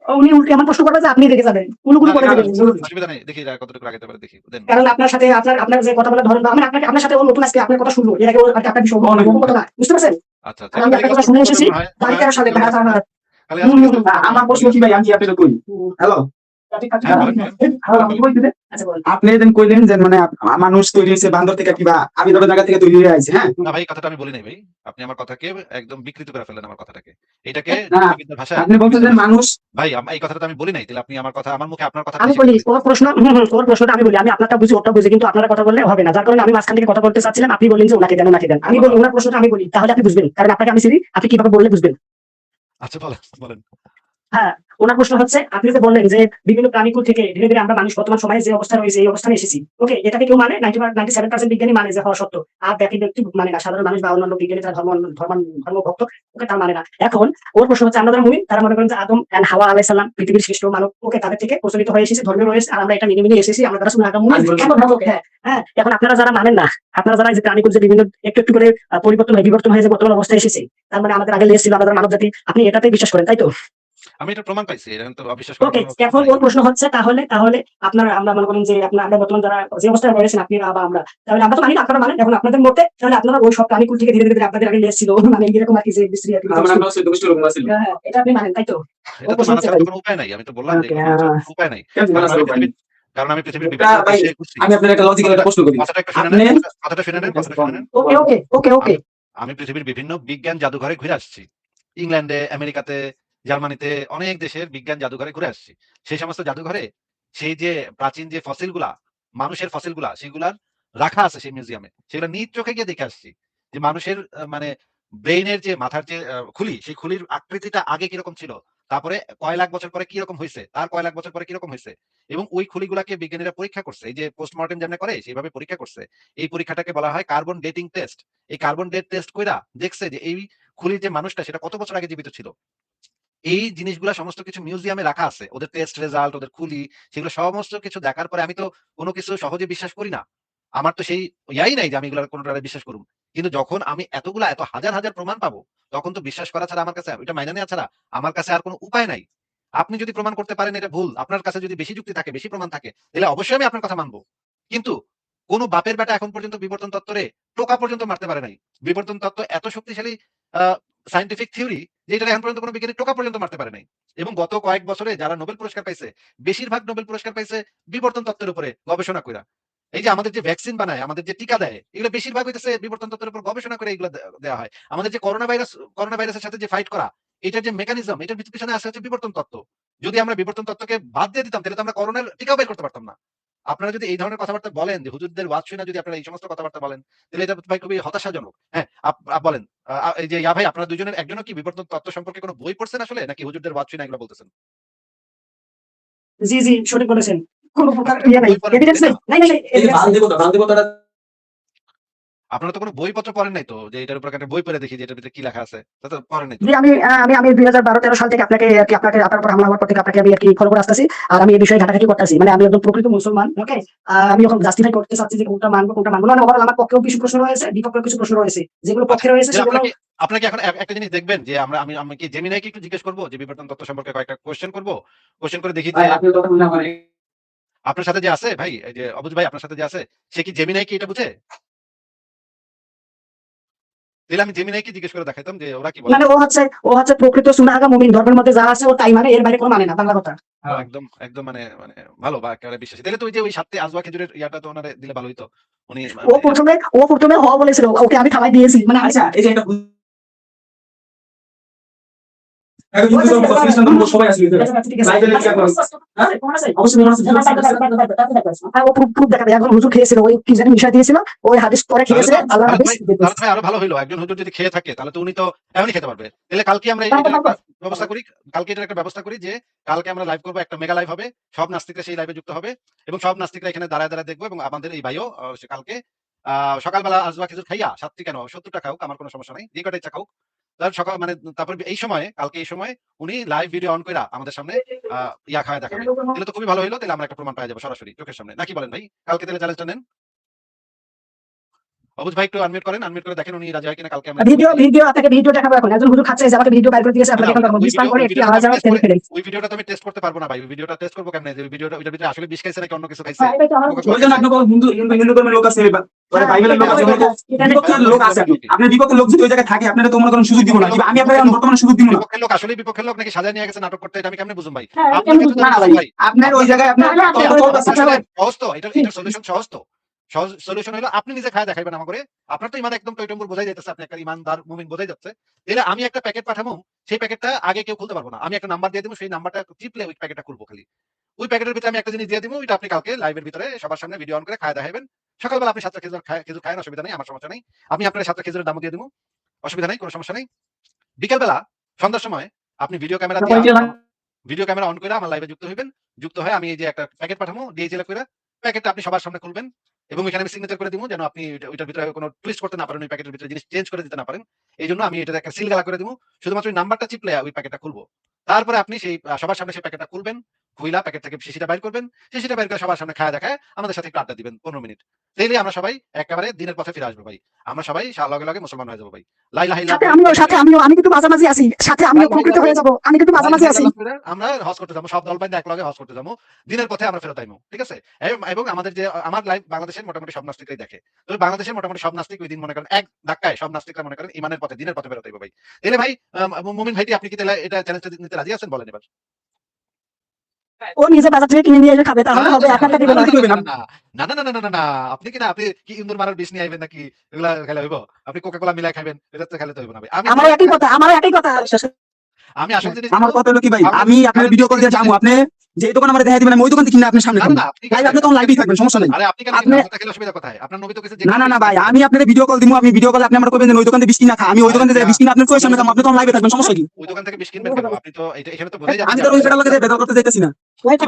উনি উল্টে আমার প্রশ্ন করবে যে আপনি রেখে যাবেন। উলুগুলু না, করে দিবেন। অসুবিধা নেই। দেখি এরা কতটুকু আগাইতে পারে, দেখি। দেন। কারণ আপনার সাথে আপনার যে কথা বলার ধরন বা আমি আপনার সাথে ও নতুন আজকে আপনার কথা শুনবো। এর আগে ওর আপনার বিষয় অবগত না। বুঝতে পারছেন? আচ্ছা, আর আমি খালি আপনার ক্লাস কথা করতে শুনে করতে এসেছি মনে হয় ২০১৩ সালে। হ্যাঁ, হ্যাঁ, হ্যাঁ। খালি হুম, আজকে হুম, হুম। আমার প্রশ্ন কি ভাই, আমি আপনাকে কই হ্যালো হ্যাঁ, বলেন, বলেন। আচ্ছা বলেন। আপনি যেন কইলেন যে মানে মানুষ তৈরি হয়েছে বান্দর থেকে কিবা আবির্ভাবের জায়গা থেকে তৈরি হয়ে আইছে, হ্যাঁ? না ভাই, কথাটা আমি বলি নাই ভাই। আপনি আমার কথাকে একদম বিকৃত করে ফেললেন আমার কথাটাকে। এটাকে না, যুক্তিবিদ্যার ভাষায় আপনি বলতেছেন মানুষ ভাই, এই কথাটা তো আমি বলি নাই। তাহলে আপনি আমার কথা, আমার মুখে আপনার কথা আমি দিয়ে বলি শিখাচ্ছেন। ওর প্রশ্ন ওর প্রশ্নটা আমি বলি আমি আপনারটা বুঝি ওরটা বুঝি কিন্তু আপনারা কথা বললে হবে না। যার কারণে আমি মাঝখান থেকে কথা বলতে চাচ্ছিলাম। আপনি বলেন যে ওনাকে দেন ওনাকে দেন। আমি বলি ওনার প্রশ্নটা আমি বলি তাহলে আপনি বুঝবেন। কারণ আপনাকে আমি চিনি। আপনি কিভাবে বললে বুঝবেন। আচ্ছা, বলেন, বলেন। হ্যাঁ, ওনার প্রশ্ন হচ্ছে আপনি যে বললেন যে বিভিন্ন প্রাণীকুল থেকে ধীরে ধীরে আমরা মানুষ বর্তমান সময়ে যে অবস্থা রয়েছে এই অবস্থানে এসেছি। ওকে, এটাকে কেউ মানে 97% বিজ্ঞানী মানে যে হওয়া সত্য। আর বাকি ব্যক্তি মানে না, সাধারণ মানুষ বা অন্যান্য বিজ্ঞানী যারা ধর্মভক্ত, ওকে তার মানে না। এখন ওর প্রশ্ন হচ্ছে আমরা যারা মুমিন তারা মনে করেন যে আদম এন্ড হাওয়া আলাইহিস সালাম পৃথিবীর শ্রেষ্ঠ মানব, ওকে তাদের থেকে প্রচলিত হয়ে এসেছে, ধর্মীয় রয়েছে, আর আমরা এটা মেনে মেনে এসেছি, আমরা তারা শুনে আগাম মুমিন। এখন ভাবো, হ্যাঁ হ্যাঁ, এখন আপনারা যারা মানেন না, আপনারা যারা এই যে প্রাণীকুল যে বিভিন্ন একটু একটু করে বিবর্তন হয়ে যে বর্তমান অবস্থায় এসেছে, তার মানে আমাদের আগে লেজ ছিল, আমাদের মানব জাতি, আপনি এটাতে বিশ্বাস করেন তাই তো? আমি এটা প্রমাণ পাইছি, এটা তো অবিশ্বাস করার ওকে, কোনো কিছু এখন নাই। ওর প্রশ্ন হচ্ছে তাহলে তাহলে আপনারা আমরা মনে করেন যে আমরা বর্তমান যারা যে অবস্থায় রয়েছেন আপনি বা আমরা, তাহলে আমরা তো মানি না, আপনারা মানেন, এখন আপনাদের মতে তাহলে আপনারা ওই সব প্রাণীকুল থেকে ধীরে ধীরে আপনাদের আগে লেজ ছিল, মানে এরকম আর কি যে বিশ্রী আর কি। আমরা হচ্ছে দুষ্ট লোক ছিল। হ্যাঁ, এটা আপনি মানেন তাই তো? এটা তো প্রশ্ন মানা হচ্ছে ছাড়া তাই। তো কোনো উপায় নাই। আমি তো বললাম যে ওকে, এটা মানা ছাড়া কোনো উপায় নাই। কেন কারণ জানা আমি যাবে ভাই? পৃথিবীর এটা বিভিন্ন ভাই দেশে ঘুরছি। আমি আপনার একটা লজিক্যাল একটা প্রশ্ন করি। কথাটা একটু শুনে আপনি নেন, কথাটা শুনে নেন, কথাটা শুনে নেন। ওকে ওকে ওকে ওকে আমি পৃথিবীর বিভিন্ন বিজ্ঞান জাদুঘরে ঘুরে আসছি। ইংল্যান্ডে, আমেরিকাতে, জার্মানিতে অনেক দেশের বিজ্ঞান জাদুঘরে ঘুরে আসছি। সেই সমস্ত জাদুঘরে সেই যে প্রাচীন যে ফসিলগুলা, মানুষের ফসিলগুলা সেগুলার রাখা আছে সেই মিউজিয়ামে। সেগুলা নিজ চোখে গিয়ে দেখে আসছি। যে মানুষের মানে ব্রেইনের যে মাথার যে খুলি, সেই খুলির আকৃতিটা আগে কিরকম ছিল। তারপরে কয় লাখ বছর পরে কিরকম হইছে, তার কয় লাখ বছর পরে কিরকম হইছে। এবং ওই খুলিগুলাকে বিজ্ঞানীরা পরীক্ষা করছে। এই যে পোস্টমর্টেম যেমনে করে সেইভাবে পরীক্ষা করছে। এই পরীক্ষাটাকে বলা হয় কার্বন ডেটিং টেস্ট। এই কার্বন ডেট টেস্ট কইরা দেখছে যে এই খুলির যে মানুষটা সেটা কত বছর আগে জীবিত ছিল। এই জিনিসগুলা সমস্ত কিছু মিউজিয়ামে রাখা আছে। ওদের টেস্ট রেজাল্ট, ওদের খুলি, সেগুলো সমস্ত কিছু দেখার পরে আমি তো কোন কিছু সহজে বিশ্বাস করি না। আমার তো সেই ইয়াই নাই যে আমি এগুলার কোনটারে বিশ্বাস করব। কিন্তু যখন আমি এত হাজার, হাজার প্রমাণ পাবো, তখন তো বিশ্বাস করা ছাড়া আমার কাছে ওইটা মাইনা নেওয়া ছাড়া আমার কাছে আর কোন উপায় নাই। আপনি যদি প্রমাণ করতে পারেন এটা ভুল, আপনার কাছে যদি বেশি যুক্তি থাকে, বেশি প্রমাণ থাকে, তাহলে অবশ্যই আমি আপনার কথা মানব। কিন্তু কোন বাপের বেটা এখন পর্যন্ত বিবর্তন তত্ত্বরে টোকা পর্যন্ত মারতে পারে নাই। বিবর্তন তত্ত্ব এত শক্তিশালী আ সায়েন্টিফিক থিওরি যে এটা এখন পর্যন্ত কোন বিজ্ঞানী টোকা পর্যন্ত মারতে পারে নাই। এবং গত কয়েক বছরে যারা নোবেল পুরস্কার পাইছে, বেশিরভাগ নোবেল পুরস্কার পাইছে বিবর্তন তত্ত্বের উপরে গবেষণা কইরা। এই যে আমাদের যে ভ্যাকসিন বানায়, আমাদের যে টিকা দেয়, এগুলো বেশিরভাগ হইতেছে বিবর্তন তত্ত্বের উপর গবেষণা করে এগুলো দেয়া হয়। আমাদের যে করোনা ভাইরাসের সাথে যে ফাইট করা, এটার যে মেকানিজম, এটার পিছনে আছে হচ্ছে বিবর্তন তত্ত্ব। যদি আমরা বিবর্তন তত্ত্বকে বাদ দিয়ে দিতাম, তাহলে তো আমরা করোনার টিকাও বের করতে পারতাম না। আপনারা যদি এই ধরনের কথাবার্তা বলেন, যে হুজুরদের ওয়াজ শুনে যদি আপনারা এই সমস্ত কথাবার্তা বলেন, তাহলে এটা ভাই খুবই হতাশাজনক। হ্যাঁ, বলেন। এই যে ভাই আপনারা দুইজনের একজনও কি বিবর্তন তত্ত্ব সম্পর্কে কোনো বই পড়ছেন আসলে? নাকি হুজুরদের ওয়াজ শুনে এগুলো বলতেছেন? জি জি, সঠিক বলেছেন। কোন প্রকার আপনারা তো ইয়ে কোনো নাই, বই পড়েন নাই, এভিডেন্স তাই না? নাই নাই নাই এই যে এভিডেন্স নাই। বান্দিবতাটা আপনারা তো কোনো বইপত্র পড়েন নাই তো? যে এটার উপর একটা বই পড়ে দেখি যে এটার ভিতরে কি লেখা আছে। তা তো পড়েন নাই তো। জি, আমি 2012-13 সাল থেকে আপনাকে আর কি আপনার উপর হামলা হওয়ার পর থেকে আপনাকে আমি আর কি ফলো করে আসতেছি। আর আমি এই বিষয়ে ঘাটাঘাটি করতেছি। মানে আমি একদম প্রকৃত মুসলমান। ওকে, আমি এখন জাস্টিফাই করতে চাচ্ছি যে কোনটা মানবো কোনটা মানবো না। মানে ওভারঅল আমার পক্ষেও কিছু প্রশ্ন রয়েছে, বিপক্ষেও কিছু প্রশ্ন রয়েছে। যেগুলো আচ্ছা, পক্ষে রয়েছে যে সেগুলো আপনার কি এখন একটা জিনিস দেখবেন যে আমি কি জেমিনাইকে একটু জিজ্ঞেস করব যে বিবর্তন তত্ত্ব সম্পর্কে কয়েকটা কোয়েশ্চেন করব। কোয়েশ্চেন করে দেখি যে ভাই আপনার কথা শুনে আমার আপনার সাথে যে আছে ভাই, এই যে অবুঝ ভাই আপনার সাথে যে আছে, সে কি জেমিনাই কি এটা বুঝে? তাহলে আমি জেমিনাইকে জিজ্ঞেস করে দেখাইতাম যে ওরা কি বলে। মানে ও হচ্ছে প্রকৃত সুন্নাহ মুমিন, ধর্মের মধ্যে যা আছে ও তাই মানে, এর বাইরে কোনো মানে না, বাংলা কথা। ও একদম, একদম মানে মানে ভালো বা একেবারে বিশ্বাসী। তাহলে তো ওই যে ওই ৭ টি আজওয়া খেজুরের ইয়াটা তো ওনারে দিলে ভালো হইতো। উনি ও মানে প্রথমে ও প্রথমে হ বলেছিল, ওকে আমি থামাই দিয়েছি। মানে আমি আচ্ছা এই যে এটা এখন হিন্দু ধর্ম বা খ্রিস্টান ধর্ম সবাই আছে ভিতরে। বাইবেলে কি আপনার হ্যাঁ অবশ্যই মনে আছে। ও প্রুফ দেখাবে। এখন হুজুর খেয়েছিল, ওই কি জানি মিশা দিয়েছিল, ওই হাদিস পরে খেয়েছে, আল্লাহ হাদিস তাহলে তো ভাই আরো ভালো হইলো। একজন হুজুর যদি খেয়ে থাকে তাহলে তো উনি তো এমনই খেতে পারবে। তাহলে কালকে আমরা এটার একটা ব্যবস্থা করি। কালকে এটার একটা ব্যবস্থা করি যে কালকে আমরা লাইভ করব, একটা মেগা লাইভ হবে। সব নাস্তিকরা সেই লাইভে যুক্ত হবে এবং সব নাস্তিকরা এখানে দাঁড়ায় দাঁড়ায় দেখবো এবং আমাদের এই ভাইও সে কালকে সকালবেলা আজওয়া খেজুর খাইয়া ৭ টি কেন ৭০ টা খাউক, আমার কোনো সমস্যা নাই। যে কয়টা ইচ্ছা খাউক। তার সকাল মানে তারপর এই সময়ে কালকে এই সময় উনি লাইভ ভিডিও অন কইরা আমাদের সামনে ইয়া খাওয়ায় দেখাবে। তাহলে তো খুবই ভালো হইলো। তাহলে আমরা একটা প্রমাণ পাওয়া যাবো সরাসরি চোখের সামনে। নাকি বলেন ভাই? কালকে তাহলে চ্যালেঞ্জটা নেন। অবুঝ ভাই একটু আনমিউট করেন। আনমিউট করে দেখেন উনি রাজি হয় কিনা কালকে আমরা ভিডিও ভিডিও আপনাকে ভিডিও দেখাবো। এখন একজন হুজুর খাচ্ছে, যে আমাকে ভিডিও বাইর করে দিয়েছে, না, আপনাকে এখন দেখাবো। ওই বিস্পান করে ওই একটি ভিডিওটা তো আওয়াজ আমি আওয়াজ টেস্ট করে ফেলে ফেলে ওই ভিডিওটা তো আমি টেস্ট করতে পারবো না ভাই। ওই ভিডিওটা টেস্ট করব কেমনে? যে ভিডিওটা ওইটার ভিতরে আসলে বিষ খাইছে নাকি অন্য কিছু খাইছে? এটাই তো আমার ওই জন্য আপনার হিন্দু ধর্মের লোক আছে বা বাইবেলের লোক আছে, বিপক্ষের লোক আছে। আপনার বিপক্ষের লোক যদি ওই জায়গায় থাকে আপনারা তো মনে করেন সুযোগ দিব না। কিংবা আমি আপনার বর্তমানে সুযোগ দিব না। বিপক্ষের লোক আসলেই বিপক্ষের লোক নাকি সাজায় নিয়ে গেছে নাটক করতে, এটা আমি কেমনে বুঝুম ভাই? হ্যাঁ, আপনার কাছে তো না আমি ভাই বুঝুম ভাই। আপনার ওই জায়গায় আপনার সহজ তো, এটার সলিউশন সহজ তো। সহজ সলিউশন হলো আপনি নিজে খায়া দেখাইবেন আমাকে। আপনার তো ইমান একদম টইটম্বুর বোঝাই যাইতেছে, আপনি একটা ইমানদার মুমিন বোঝাই যাচ্ছে। তাহলে আমি একটা প্যাকেট পাঠাবো, সেই প্যাকেটটা আগে কেউ খুলতে পারবো না। আমি একটা নাম্বার দিয়ে দিব, সেই নাম্বারটা টিপলে ওই প্যাকেটটা খুলবো খালি। ওই প্যাকেটের ভিতরে আমি একটা জিনিস দিয়ে দিব, ওইটা আপনি কালকে লাইভের ভিতরে সবার সামনে ভিডিও অন করে খায়া দেখাইবেন। সকালবেলা আপনি ৭টা খেজুর খায়েন, অসুবিধা নাই, আমার সমস্যা নাই। আমি আপনার ৭টা খেজুরের দামও দিয়ে দিব। অসুবিধা নাই, কোনো সমস্যা নাই। বিকেলবেলা সন্ধ্যার সময় আপনি ভিডিও ক্যামেরা দিয়ে ভিডিও ক্যামেরা অন করে আমার লাইভে যুক্ত হইবেন। যুক্ত হয়ে আমি এই যে একটা প্যাকেট পাঠামু DHL করে, প্যাকেটটা আপনি সবার সামনে খুলবেন এবং এখানে আমি সিগনেচার করে দিমু যেন আপনি ওইটার ভিতরে কোনো টুইস্ট করতে না পারেন, ওই প্যাকেটের ভিতরে জিনিস চেঞ্জ করে দিতে না পারেন। এইজন্য আমি এটাতে একটা সিল গালা করে দিমু। শুধুমাত্র ওই নাম্বারটা চিপলে ওই প্যাকেটটা খুলবো। তারপরে আপনি সেই সবার সামনে সেই প্যাকেটটা খুলবেন। খুইলা প্যাকেট থেকে শিশিটা বাইর করবেন। শিশিটা বাইর করে সবার সামনে খায়া দেখায় আমাদের সাথে একটু আড্ডা দিবেন ১৫ মিনিট। তাইলেই আমরা সবাই একেবারে দিনের পথে ফিরে আসবো ভাই। আমরা সবাই লগে, লগে মুসলমান হয়ে যাবো ভাই। লা ইলাহা ইল্লাল্লাহ সাথে আমিও আমি কিন্তু মাঝামাঝি আছি, সাথে আমিও উপকৃত হয়ে যাবো, আমি কিন্তু মাঝামাঝি আছি। আমরা হজ করতে যাবো, সব দল বাইন্দা একলগে হজ করতে যাবো। দিনের পথে আমরা ফেরত আইমু। ঠিক আছে? এবং আমাদের যে আমার লাইভ বাংলাদেশের মোটামুটি সব নাস্তিকরাই দেখে। তো বাংলাদেশের মোটামুটি সব নাস্তিক ওই দিন মনে করেন এক ধাক্কায় সব নাস্তিকরা মনে করেন ঈমানের পথে, দিনের পথে ফেরত আইবো ভাই। তাইলে ভাই মুমিন ভাইটি আপনি কি তাহলে এটা চ্যালেঞ্জটা নিতে রাজি আছেন বলেন এবার? ও নিজে বাজার থেকে কিনে নিয়ে এসে খাবে, তাহলে হবে, আপনারটা দিবে না। আপনি কি ইন্দুর মারার বিষ নিয়ে আইবেন নাকি? এগুলা খেলা হইব? আপনি কোকা-কোলা মিলায় খাইবেন। এটা তো খেলে তো হইব না ভাই। আমার একই কথা। আমি আসল জিনিস আমার কথা হলো কি ভাই, আমি আপনার ভিডিও কল দিয়ে যাবো, আপনি যে দোকান আমার দেখা দিবেন আমি ওই দোকান থেকে কিনে আপনার সামনে খাবো। ভাই আপনি তখন লাইভেই থাকবেন, সমস্যা নেই। আরে আপনি কেন আপনি আপনার খেলে অসুবিধা কোথায়? আপনার নবী তো কিছু না ভাই, আমি আপনার ভিডিও কল দিব, আমি ভিডিও কলে আপনি আমার কইবেন যে ওই দোকান থেকে বিশ কিনা খা, আমি ওই দোকান থেকে বিশ কিনা আপনার কই সামনে খাবো, আপনি তখন লাইভে থাকবেন, সমস্যা কি? ওই দোকান থেকে বিষ কিনবেন কেন? আপনি তো এখানে তো বোঝাই যাচ্ছে আমি যে তো ওই বেটার লগে বেদল করতে যাইতেছি না,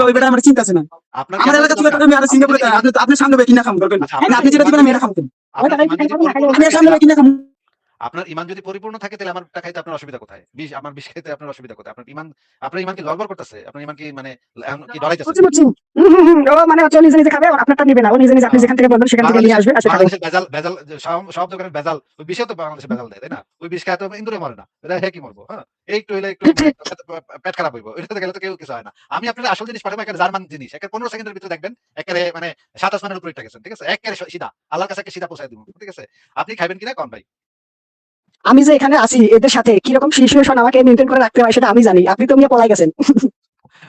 ওই বেটা আমার চিন্তা আছে না। আপনার আমার এলাকা থেকে আমি আর সিঙ্গাপুরে আপনি সামনে ভাই কিনা খাম করবেন, আচ্ছা, আপনি যেটা দিবেন আমি এটা খাবো, আপনার ঈমান যদি পরিপূর্ণ আমি থাকে, সামনে ভাই কিনা খাম। আপনার ঈমান যদি পরিপূর্ণ থাকে তাহলে আমারটা খাইতে আপনার অসুবিধা কোথায়? আমার বিষ খাইতে আপনার অসুবিধা কোথায়? আপনার ঈমান কি লড়বড় করতেছে? আপনার ঈমান কি মানে এখন কি ডরাইতেছে? বুঝছি। ও মানে হচ্ছে ও নিজে নিজে খাবে, আপনারটা নিবে না, ও নিজে নিজে আপনি যেখান থেকে বলবেন সেখান থেকে নিয়ে আসবে, আসবে খাবে। বাংলাদেশের ভেজাল সব দোকানের ভেজাল, ওই বিষেও তো বাংলাদেশে ভেজাল দেয়, তাই না? ওই বিষ খায় তো ইন্দুরে মরে না। এটা হ্যাঁ কি মরবো? হ্যাঁ? একটু হইলে একটু পেট খারাপ হইব। এটাতে গেলে তো কেউ কিছু হয় না। আমি আপনার আসল জিনিস পাঠাবো, একটা জার্মান জিনিস। একেবারে 15 সেকেন্ডের ভিতরে দেখবেন একেবারে মানে ৭ আসমানের উপরে উঠে গেছেন। ঠিক আছে? একেবারে সিধা। আল্লাহর কাছে সিধা পৌঁছায় দিব। ঠিক আছে? আপনি খাইবেন কিনা কোন ভাই? আমি যে এখানে আছি এদের সাথে কিরকম সিচুয়েশন আমাকে মেনটেন করে রাখতে হয় সেটা আমি জানি, আপনি তো নিয়ে পলাই গেছেন।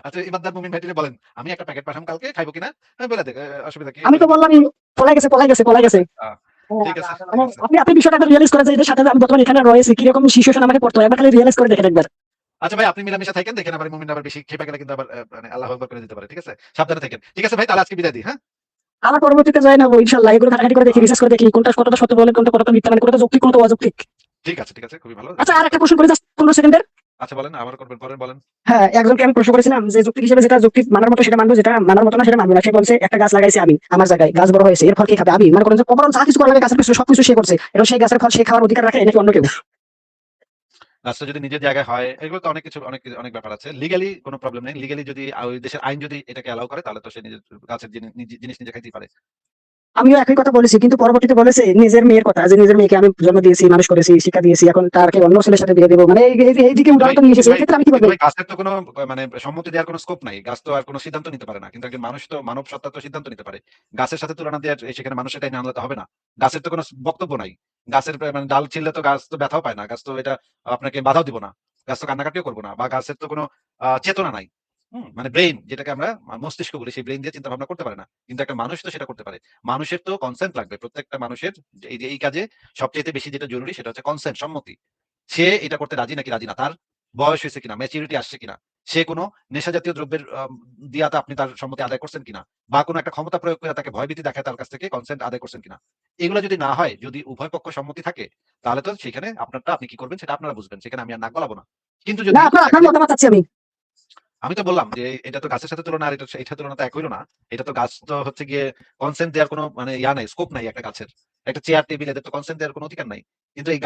আচ্ছা ইমানদার মুমিন ভাইটিরে বলেন, আমি একটা প্যাকেট পাঠাম কালকে, খাইবো কিনা? বলে দেখ অসুবিধা কি? আমি তো বললাম পলাই গেছে। আহ, ঠিক আছে, ঠিক মানে আছে। আপনি বিষয়টা রিয়েলাইজ করেন যে এদের সাথে আমি বর্তমানে এখানে রয়েছি, কিরকম সিচুয়েশন আমাকে পড়তে হয়, একবার খালি রিয়েলাইজ করে দেখেন একবার। আচ্ছা ভাই আপনি মিলামিশা থাকেন, দেখেন আবার মুমিন আবার বেশি খেপে গেলে কিন্তু আবার মানে আল্লাহ আকবার করে দিতে পারে। ঠিক আছে? সাবধানে থাকেন। ঠিক আছে ভাই, তাহলে আজকে বিদায় দিই, হ্যাঁ? আমার পরবর্তীতে জয়েন হবো ইনশাল্লাহ, এগুলো ঘাটাঘাটি করে দেখি, রিসার্চ করে দেখি কোনটা কতটা সত্য বলে, কোনটা কতটা মিথ্যা, মানে কোনটা যৌক্তিক, কোনটা অযৌক্তিক। ঠিক আছে, খুবই ভালো। আচ্ছা আর একটা প্রশ্ন করি, জাস্ট 15 সেকেন্ডের। আচ্ছা বলেন, আবার করবেন, পরে বলেন। হ্যাঁ, একজনকে আমি প্রশ্ন করেছিলাম যে যুক্তি হিসেবে যেটা যুক্তি মানার মতো সেটা মানবো, যেটা মানার মতো না সেটা মানবো না। সে বলছে একটা গাছ লাগাইছি আমি আমার জায়গায়, গাছ বড় হয়েছে, এর ফল কে খাবে? আমি মনে করেন যে ওভারঅল যা কিছু করা লাগে গাছের কিছু সবকিছু সে করছে, এবং সেই গাছের ফল সে খাওয়ার অধিকার রাখে নাকি অন্য কেউ? গাছটা যদি নিজের জায়গায় হয়, এগুলো তো অনেক ব্যাপার আছে। লিগ্যালি কোনো প্রবলেম নেই। লিগ্যালি যদি ওই দেশের আইন যদি এটাকে অ্যালাউ করে তাহলে তো সে নিজের গাছের জিনিস নিজে খাইতেই পারে। আমিও একই কথা বলেছি, কিন্তু পরবর্তীতে বলেছে নিজের মেয়ের কথা, যে নিজের মেয়েকে আমি জন্ম দিয়েছি, মানুষ করেছি, শিক্ষা দিয়েছি, এখন তারকে অন্য ছেলের সাথে বিয়ে দেবো, মানে এইদিকে উদাহরণ নিয়ে এসেছে। এক্ষেত্রে আমি কি বলবো? ভাই গাছের তো কোনো মানে সম্মতি দেওয়ার কোনো স্কোপ নাই। গাছ তো আর কোনো সিদ্ধান্ত নিতে পারে না। কিন্তু একজন মানুষ তো, মানব সত্তা তো সিদ্ধান্ত নিতে পারে। গাছের সাথে তুলনা দিয়ে সেখানে মানুষের টাইনে আনলে তো হবে না। গাছের তো কোনো বক্তব্য নাই। গাছের মানে ডাল ছিঁড়লে তো গাছ তো ব্যথাও পায় না। গাছ তো এটা আপনাকে বাধাও দিব না। গাছ তো কান্নাকাটিও করবো না। বা গাছের তো কোনো চেতনা নাই। মানে ব্রেইন যেটাকে আমরা মস্তিষ্ক বলি, সেই ব্রেইন দিয়ে চিন্তা ভাবনা করতে পারে না। কিন্তু একটা মানুষ তো সেটা করতে পারে। মানুষের তো কনসেন্ট লাগবে। প্রত্যেকটা মানুষের এই কাজে সবচাইতে বেশি যেটা জরুরি সেটা হচ্ছে কনসেন্ট, সম্মতি। সে এটা করতে রাজি নাকি রাজি না, তার বয়স হয়েছে কিনা, ম্যাচুরিটি আসছে কিনা, সে কোনো নেশা জাতীয় দ্রব্যের দিয়াতে আপনি তার সম্মতি আদায় করছেন কিনা, বা কোনো একটা ক্ষমতা প্রয়োগ করে তাকে ভয়ভীতি দেখায় তার কাছ থেকে কনসেন্ট আদায় করছেন কিনা। এগুলো যদি না হয়, যদি উভয় পক্ষ সম্মতি থাকে, তাহলে তো সেখানে আপনারটা আপনি কি করবেন সেটা আপনারা বুঝবেন, সেখানে আমি আর নাক গলাবো না। কিন্তু যদি না, আপনার মতামত চাচ্ছি আমি। আমি তো বললাম যে এটা তো গাছের সাথে তুলনা, আর এটা তুলনা তো এক হইলো না। এটা তো গাছ তো হচ্ছে গিয়ে কনসেন্ট দেওয়ার কোনো মানে নাই, স্কোপ নাই একটা গাছের। একটা চেয়ার টেবিল এদের তো কনসেন্ট দেওয়ার কোনো অধিকার নাই। কিন্তু এই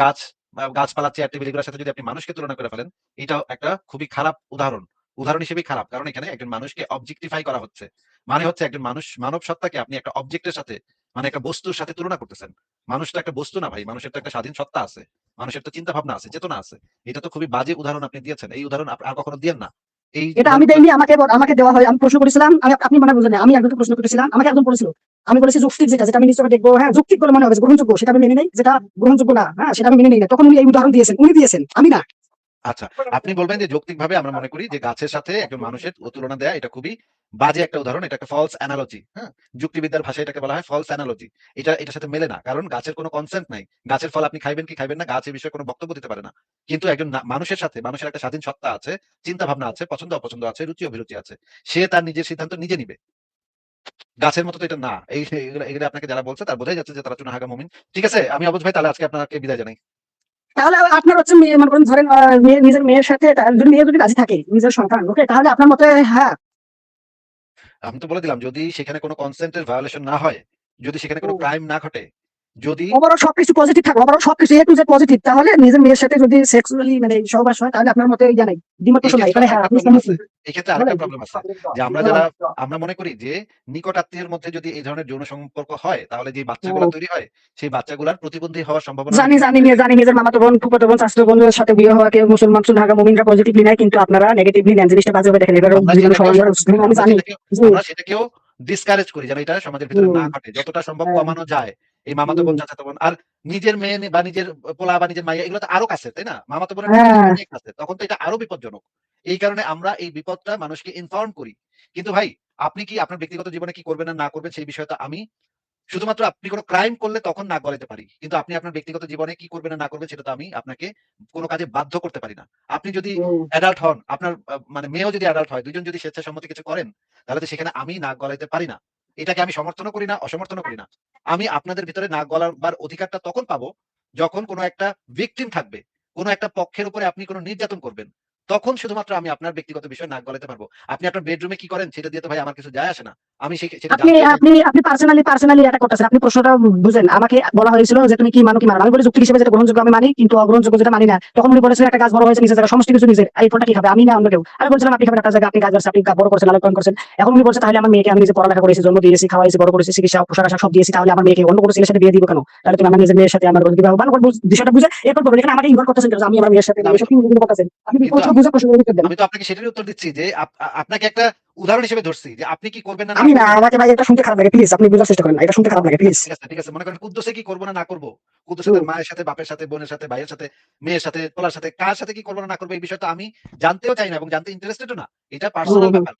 গাছপালা, চেয়ার টেবিল এগুলোর সাথে যদি আপনি মানুষকে তুলনা করে ফেলেন, এটাও একটা খুবই খারাপ উদাহরণ হিসেবেই খারাপ। কারণ এখানে একজন মানুষকে অবজেক্টিফাই করা হচ্ছে। মানে হচ্ছে একজন মানুষ, মানব সত্তাকে আপনি একটা অবজেক্টের সাথে, মানে একটা বস্তুর সাথে তুলনা করতেছেন। মানুষ তো একটা বস্তু না ভাই, মানুষের তো একটা স্বাধীন সত্তা আছে, মানুষের তো চিন্তা ভাবনা আছে, চেতনা আছে। এটা তো খুবই বাজে উদাহরণ আপনি দিয়েছেন। এই উদাহরণ আর কখনো দিয়েন না। এই এটা আমি উদাহরণগুলো দেইনি, আমাকে দেওয়া হয়। আমি প্রশ্ন করেছিলাম, আপনি মনে বুঝলেন, আমি একজনকে প্রশ্ন করেছিলাম, আমাকে একজন বলেছিল, আমি বলেছি যৌক্তিক যেটা আমি নিশ্চয় দেখবো, হ্যাঁ যৌক্তিক বলে মনে হবে, গ্রহণযোগ্য সেটা আমি মেনে নেই, যেটা গ্রহণযোগ্য না হ্যাঁ সেটা আমি মেনে নেই না। তখন উনি এই উদাহরণ দিয়েছেন, আমি না। আচ্ছা, আপনি বলবেন যে যৌক্তিকভাবে আমরা মনে করি যে গাছের সাথে একজন মানুষের তুলনা দেয়া এটা খুবই বাজে একটা উদাহরণ, এটা একটা ফলস অ্যানালজি। হ্যাঁ? যুক্তিবিদ্যার ভাষায় এটাকে বলা হয় ফলস অ্যানালজি। এটার সাথে মেলে না। কারণ গাছের কোনো কনসেন্ট নাই। গাছের ফল আপনি খাইবেন কি খাইবেন না, গাছ এ বিষয়ে কোনো বক্তব্য দিতে পারে না। কিন্তু একজন মানুষের সাথে, মানুষের একটা স্বাধীন সত্তা আছে, চিন্তা ভাবনা আছে, পছন্দ অপছন্দ আছে, রুচি অভিরুচি আছে। সে তার নিজের সিদ্ধান্ত নিজে নিবে। গাছের মতো তো এটা না। এগুলো আপনাকে যারা বলছে তার বোঝাই যাচ্ছে যে তারা চুনাহাগা মুমিন। ঠিক আছে? আমি অবুঝ ভাই, তাহলে আজকে আপনাকে বিদায় জানাই। তাহলে আপনার হচ্ছে মেয়ে মনে করেন ধরেন নিজের মেয়ের সাথে যদি মেয়ে যদি রাজি থাকে নিজের সন্তান ওকে তাহলে আপনার মতে হ্যাঁ আমি তো বলে দিলাম যদি সেখানে কোনো কনসেন্টের ভায়োলেশন না হয়, যদি সেখানে কোনো ক্রাইম না ঘটে, যদি ওভারঅল সবকিছু পজিটিভ থাকবে ওভারঅল সবকিছু এ টু জেড পজিটিভ তাহলে নিজের মেয়ের সাথে যদি সেক্সুয়ালি মানে সহবাস হয় তাহলে আপনার মতে জানাই দ্বিমত এই পোষণ নাই ক্ষেত্রে এখানে হ্যাঁ আরেকটা আপনি প্রবলেম সম্মতি আছে। এই ক্ষেত্রে আরেকটা বলেন প্রবলেম আছে যে আমরা মনে করি যে নিকট আত্মীয়ের মধ্যে যদি এই ধরনের যৌন সম্পর্ক হয় তাহলে যে বাচ্চাগুলা তৈরি হয় সেই বাচ্চাগুলার প্রতিবন্ধী হওয়ার সম্ভাবনা অনেক জানি বেশি জানি বেড়ে নিয়ে যায়। জানি নিজের মামাতো বোন ফুফাতো বোন চাচাতো বোনের সাথে বিয়ে হওয়াকে মুসলমান সুন্নাহা মুমিনরা পজিটিভলি নেয় কিন্তু আপনারা নেগেটিভলি নেন জিনিসটা বাজে ভাবে দেখেন এটার আমরা বিভিন্ন সেটাকেও সমাজের আমি আমরা জানি সেটাকেও জি আমরা সেটাকেও ডিসকারেজ করি যেন এটা সমাজের ভিতরে না ঘটে। যতটা সম্ভব হ্যাঁ কমানো যায় এই মামাতো বোন, চাচাতো বোন আর নিজের মেয়ে বা নিজের পোলা বা নিজের মাইয়া এগুলো তো আরো কাছের, তাই না? মামাতো বোনের থেকে এটা হ্যাঁ অনেক কাছের। তখন তো এটা আরো বিপজ্জনক। এই কারণে আমরা এই বিপদটা মানুষকে ইনফর্ম করি। কিন্তু ভাই আপনি কি আপনার ব্যক্তিগত জীবনে কি করবেন না করবেন সেই বিষয়টা আমি শুধুমাত্র আপনি কোন ক্রাইম করলে তখন নাক গলাইতে পারি। কিন্তু আপনি আপনার ব্যক্তিগত জীবনে কি করবেন না করবেন সেটা তো আমি আপনাকে কোন কাজে বাধ্য করতে পারি না। আপনি যদি অ্যাডাল্ট হন, আপনার মানে মেয়েও যদি অ্যাডাল্ট হয়, ২ জন যদি স্বেচ্ছাসম্মতি কিছু করেন, তাহলে তো সেখানে আমি নাক গলাইতে পারি না। এটাকে আমি সমর্থনও করি না, অসমর্থনও করি না। আমি আপনাদের ভিতরে নাক গলাবার অধিকারটা তখন পাবো, যখন কোন একটা ভিকটিম থাকবে। কোন একটা পক্ষের উপরে আপনি কোন নির্যাতন করবেন। তখন শুধুমাত্র আমি আপনার ব্যক্তিগত বিষয়ে নাক গলাতে পারবো। আপনি আপনার বেডরুমে কি করেন সেটা দিয়ে তো ভাই আমার কিছু যায় আসে না। আমি সেটা আপনি জানতেও চাই না। আপনি আপনি পার্সোনালি এটা করতেছেন আপনি প্রশ্নটা বুঝেন আমাকে বলা হয়েছিল যে তুমি কি মানো কি মানো না। আমি বলি যুক্তি হিসেবে যেটা গ্রহণযোগ্য আমি মানি কিন্তু অগ্রহণযোগ্য যেটা মানি না তখন উনি বলেছিলেন একটা গাছ বড় হয়েছে নিজের জায়গা সমষ্টি কিছু নিজের এই ফলটা কি খাবে আমি না অন্য কেউ আমি বলছিলাম আপনি খাবেন একটা জায়গা আপনি গাছ গাছ আপনি বড় করছেন লালন পালন করছেন এখন উনি বলছে তাহলে আমার মেয়েকে আমি নিজে পড়ালেখা করেছি জন্ম দিয়েছি খাওয়াইছি বড় করেছি চিকিৎসা পোশাক আশাক সব দিয়েছি তাহলে আমার মেয়েকে অন্য কোনো ছেলের সাথে বিয়ে দিব কেন তাহলে তুমি আমার নিজের মেয়ের সাথে আমার বিবাহ ভালো করে বিষয়টা বুঝে এরপর বলবেন এখানে আমাকে ইনভলভ করতেছেন কেন যে আমি আমার মেয়ের সাথে কিন্তু আমি এসব কি করতেছেন আপনি কিন্তু প্রশ্ন বুঝে প্রশ্ন উত্তর দেন আমি তো আপনাকে সেটারই উত্তর দিচ্ছি যে আপনাকে একটা উদাহরণ হিসেবে ধরছি যে আপনি কি করবেন না আমি না করবেন। আমাকে ভাই এটা শুনতে খারাপ লাগে প্লিজ আপনি বোঝার চেষ্টা করেন না এটা শুনতে খারাপ লাগে প্লিজ ঠিক আছে, ঠিক আছে। মনে করেন কুদ্দুসে কি করব না করব। কুদ্দুসে তার মায়ের সাথে, বাপের সাথে, বোনের সাথে, ভাইয়ের সাথে, মেয়ের সাথে, পোলার সাথে কার সাথে কি করব না করব এই বিষয়টা আমি জানতেও চাই না এবং জানতে ইন্টারেস্টেড ও না। এটা পার্সোনাল ব্যাপার।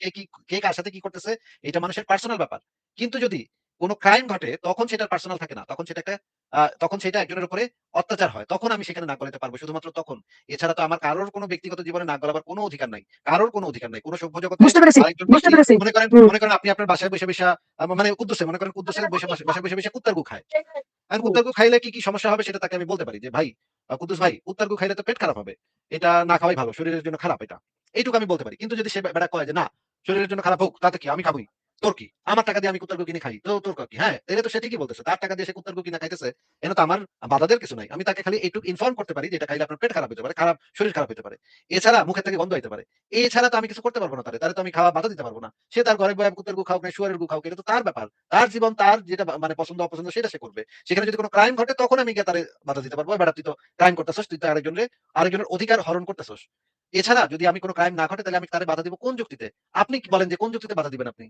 কে কার সাথে কি করতেছে এটা মানুষের পার্সোনাল ব্যাপার। কিন্তু যদি কোন ক্রাইম ঘটে তখন সেটা পার্সোনাল থাকে না। তখন সেটা একজনের উপরে অত্যাচার হয়। তখন আমি সেখানে নাক গলাতে পারবো শুধুমাত্র তখন। এছাড়া তো আমার কারোর কোন ব্যক্তিগত জীবনে নাক গলাবার কোন অধিকার নাই। কারোর কোন অধিকার নাই। কোন সভ্য জগতে বুঝতে পেরেছি আরেকজন বুঝতে ব্যক্তি পেরেছি মনে করেন আপনি আপনার বাসায় বইসা মানে কুদ্দুসে মনে করেন কুদ্দুসে বাসায় বইসা কুত্তার গু খায়। এখন কুত্তার গু খাইলে কি সমস্যা হবে সেটা তাকে আমি বলতে পারি যে, "ভাই কুদ্দুস ভাই কুত্তার গু খাইলে তো পেট খারাপ হবে। এটা না খাওয়াই ভালো। শরীরের জন্য খারাপ এটা।" এইটুকু আমি বলতে পারি। কিন্তু যদি সে বেটা কয় যে, "না, শরীরের জন্য খারাপ হোক তাতে কি আমি খাবোই। তোর কি? আমার টাকা দিয়ে আমি কুত্তার গু কিনে খাই। তোর কি?" হ্যাঁ, তাইলে তো সে ঠিকই বলতেছে। তার টাকা দিয়ে সে কুত্তার গু কিনা খাইতেছে। এনে তো আমার বাধা দেওয়ার কিছু নাই। আমি তাকে খালি এইটুকু ইনফর্ম করতে পারি যে, "এটা খাইলে আপনার পেট খারাপ হইতে পারে, শরীর খারাপ হইতে পারে।" এছাড়া মুখের থেকে গন্ধ হইতে পারে। এছাড়া তো আমি কিছু করতে পারব না তারে। তারে তো আমি খাওয়া বাধা দিতে পারব না। সে তার ঘরে বইয়া কুত্তার গু খাউক না শুয়ারের গু খাউক এটা তো তার ব্যাপার। তার জীবন তার যেটা মানে পছন্দ অপছন্দ সেটা সে করবে। সেখানে যদি কোন ক্রাইম ঘটে তখন আমি গিয়ে তারে বাধা দিতে পারবো। বেটা তুই তো ক্রাইম করতেছস, তুই তো আরেকজনের অধিকার হরণ করতেছস। এছাড়া যদি আমি কোন ক্রাইম না ঘটে তাহলে আমি তারে বাধা দিব কোন যুক্তিতে? আপনি কি বলেন যে কোন যুক্তিতে বাধা দিবেন আপনি?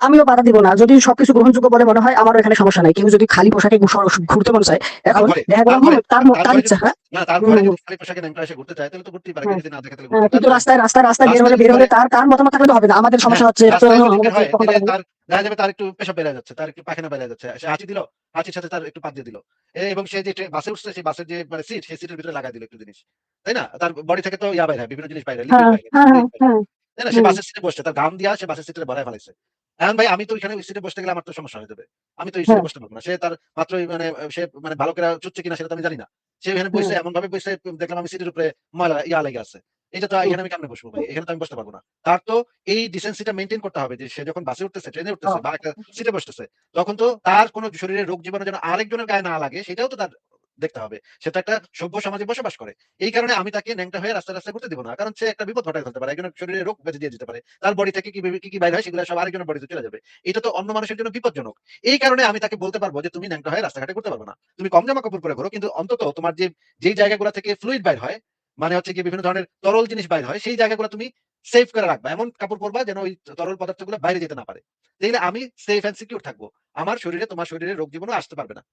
আমিও বাধা দিব না যদি সবকিছু গ্রহণযোগ্য বলে মনে হয় আমারও এখানে সমস্যা নাই কেউ যদি খালি পোশাকে ঘুরতে মন চায় তার এখন ঘরে দেখা গেল তার ঘরে তার তার ঘরে ইচ্ছা যদি হ্যাঁ না তার ঘরে যদি খালি পোশাকে ন্যাংটা এসে ঘুরতে চায় তাহলে তো ঘুরতেই পারে। কেউ হ্যাঁ, যদি না দেখে তাহলে হ্যাঁ, ঘুরতে কিন্তু পারে। রাস্তায় রাস্তায় বের যদি হলে বের হয় তার মতামত থাকলে তো হবে না আমাদের হ্যাঁ, সমস্যা হচ্ছে এটা তো রাস্তায় যদি বের আমাদের হয় তখন তাহলে কথা বলবো। তার দেখা যাবে তার একটু পেশাব বেরিয়ে যাচ্ছে, তার একটু পায়খানা বেরিয়ে যাচ্ছে। সে হাঁচি দিল, হাঁচির সাথে তার একটু পাত দিয়ে দিল। এবং সে যে বাসে উঠছে সেই বাসের যে মানে সিট সেই সিটের ভিতরে লাগায় দিল একটু জিনিস। তাই না? তার বডি থেকে তো বাইর হয়, বিভিন্ন জিনিস বাইর হয়, লিকুইড হ্যাঁ বাইর হয়, হ্যাঁ হ্যাঁ ফ্লুইড বাইর হয়। হ্যাঁ তাই না? সে হুম, বাসের সিটে বসছে। তার ঘাম দিয়া সে বাসের সিটে ভরায় ফেলাইছে। এখন ভাই আমি তো ওইখানে ওই সিটে বসতে গেলে আমার তো সমস্যা হয়ে যাবে। আমি তো ওই সিটে হ্যাঁ বসতে পারব না। সে তার মাত্রই মানে সে মানে ভালো করে চুচ্ছে কিনা সেটা তো আমি জানি না। সে ওখানে হ্যাঁ বইসে এমনভাবে বইসে দেখলাম আমি সিটের উপরে ময়লা লেগে আছে। এটা তো হুম, এখানে আমি কেমনে বসবো ভাই? এখানে তো আমি বসতে পারব না। তার তো এই ডিসেন্সিটা মেইনটেইন করতে হবে যে সে যখন বাসে উঠতেছে, ট্রেনে উঠতেছে হ্যাঁ, বা একটা সিটে বসতেছে, তখন তো তার কোন শরীরে রোগ জীবাণু যেন আরেকজনের গায়ে না লাগে সেটাও তো তার দেখতে হবে। সে তো একটা সভ্য সমাজে বসবাস করে। এই কারণে আমি তাকে ন্যাংটা হয়ে রাস্তায় ঘুরতে দিব না। কারণ সে একটা বিপদ ঘটায় ফেলতে পারে। একজনের শরীরে রোগ বেঁধে দিয়ে যেতে পারে। তার বডি থেকে কি বাইর হয় সেগুলো সব আরেকজনের বডিতে চলে যাবে। এটা তো অন্য মানুষের জন্য বিপজ্জনক। এই কারণে আমি তাকে বলতে পারব যে তুমি ন্যাংটা হয়ে রাস্তাঘাটে ঘুরতে পারবে না। তুমি কম জামা কাপড় পরে ঘুরো কিন্তু অন্তত তোমার যেই জায়গাগুলো থেকে ফ্লুইড বাইর হয়, মানে হচ্ছে গিয়ে বিভিন্ন ধরনের তরল জিনিস বাইর হয় সেই জায়গাগুলো তুমি সেভ করে রাখবা। এমন কাপড় পরবা যেন ওই তরল পদার্থগুলো বাইরে যেতে না পারে। তাইলে আমি সেফ অ্যান্ড সিকিউর থাকবো। আমার শরীরে তোমার শরীরে রোগ জীবাণু আসতে পারবে না।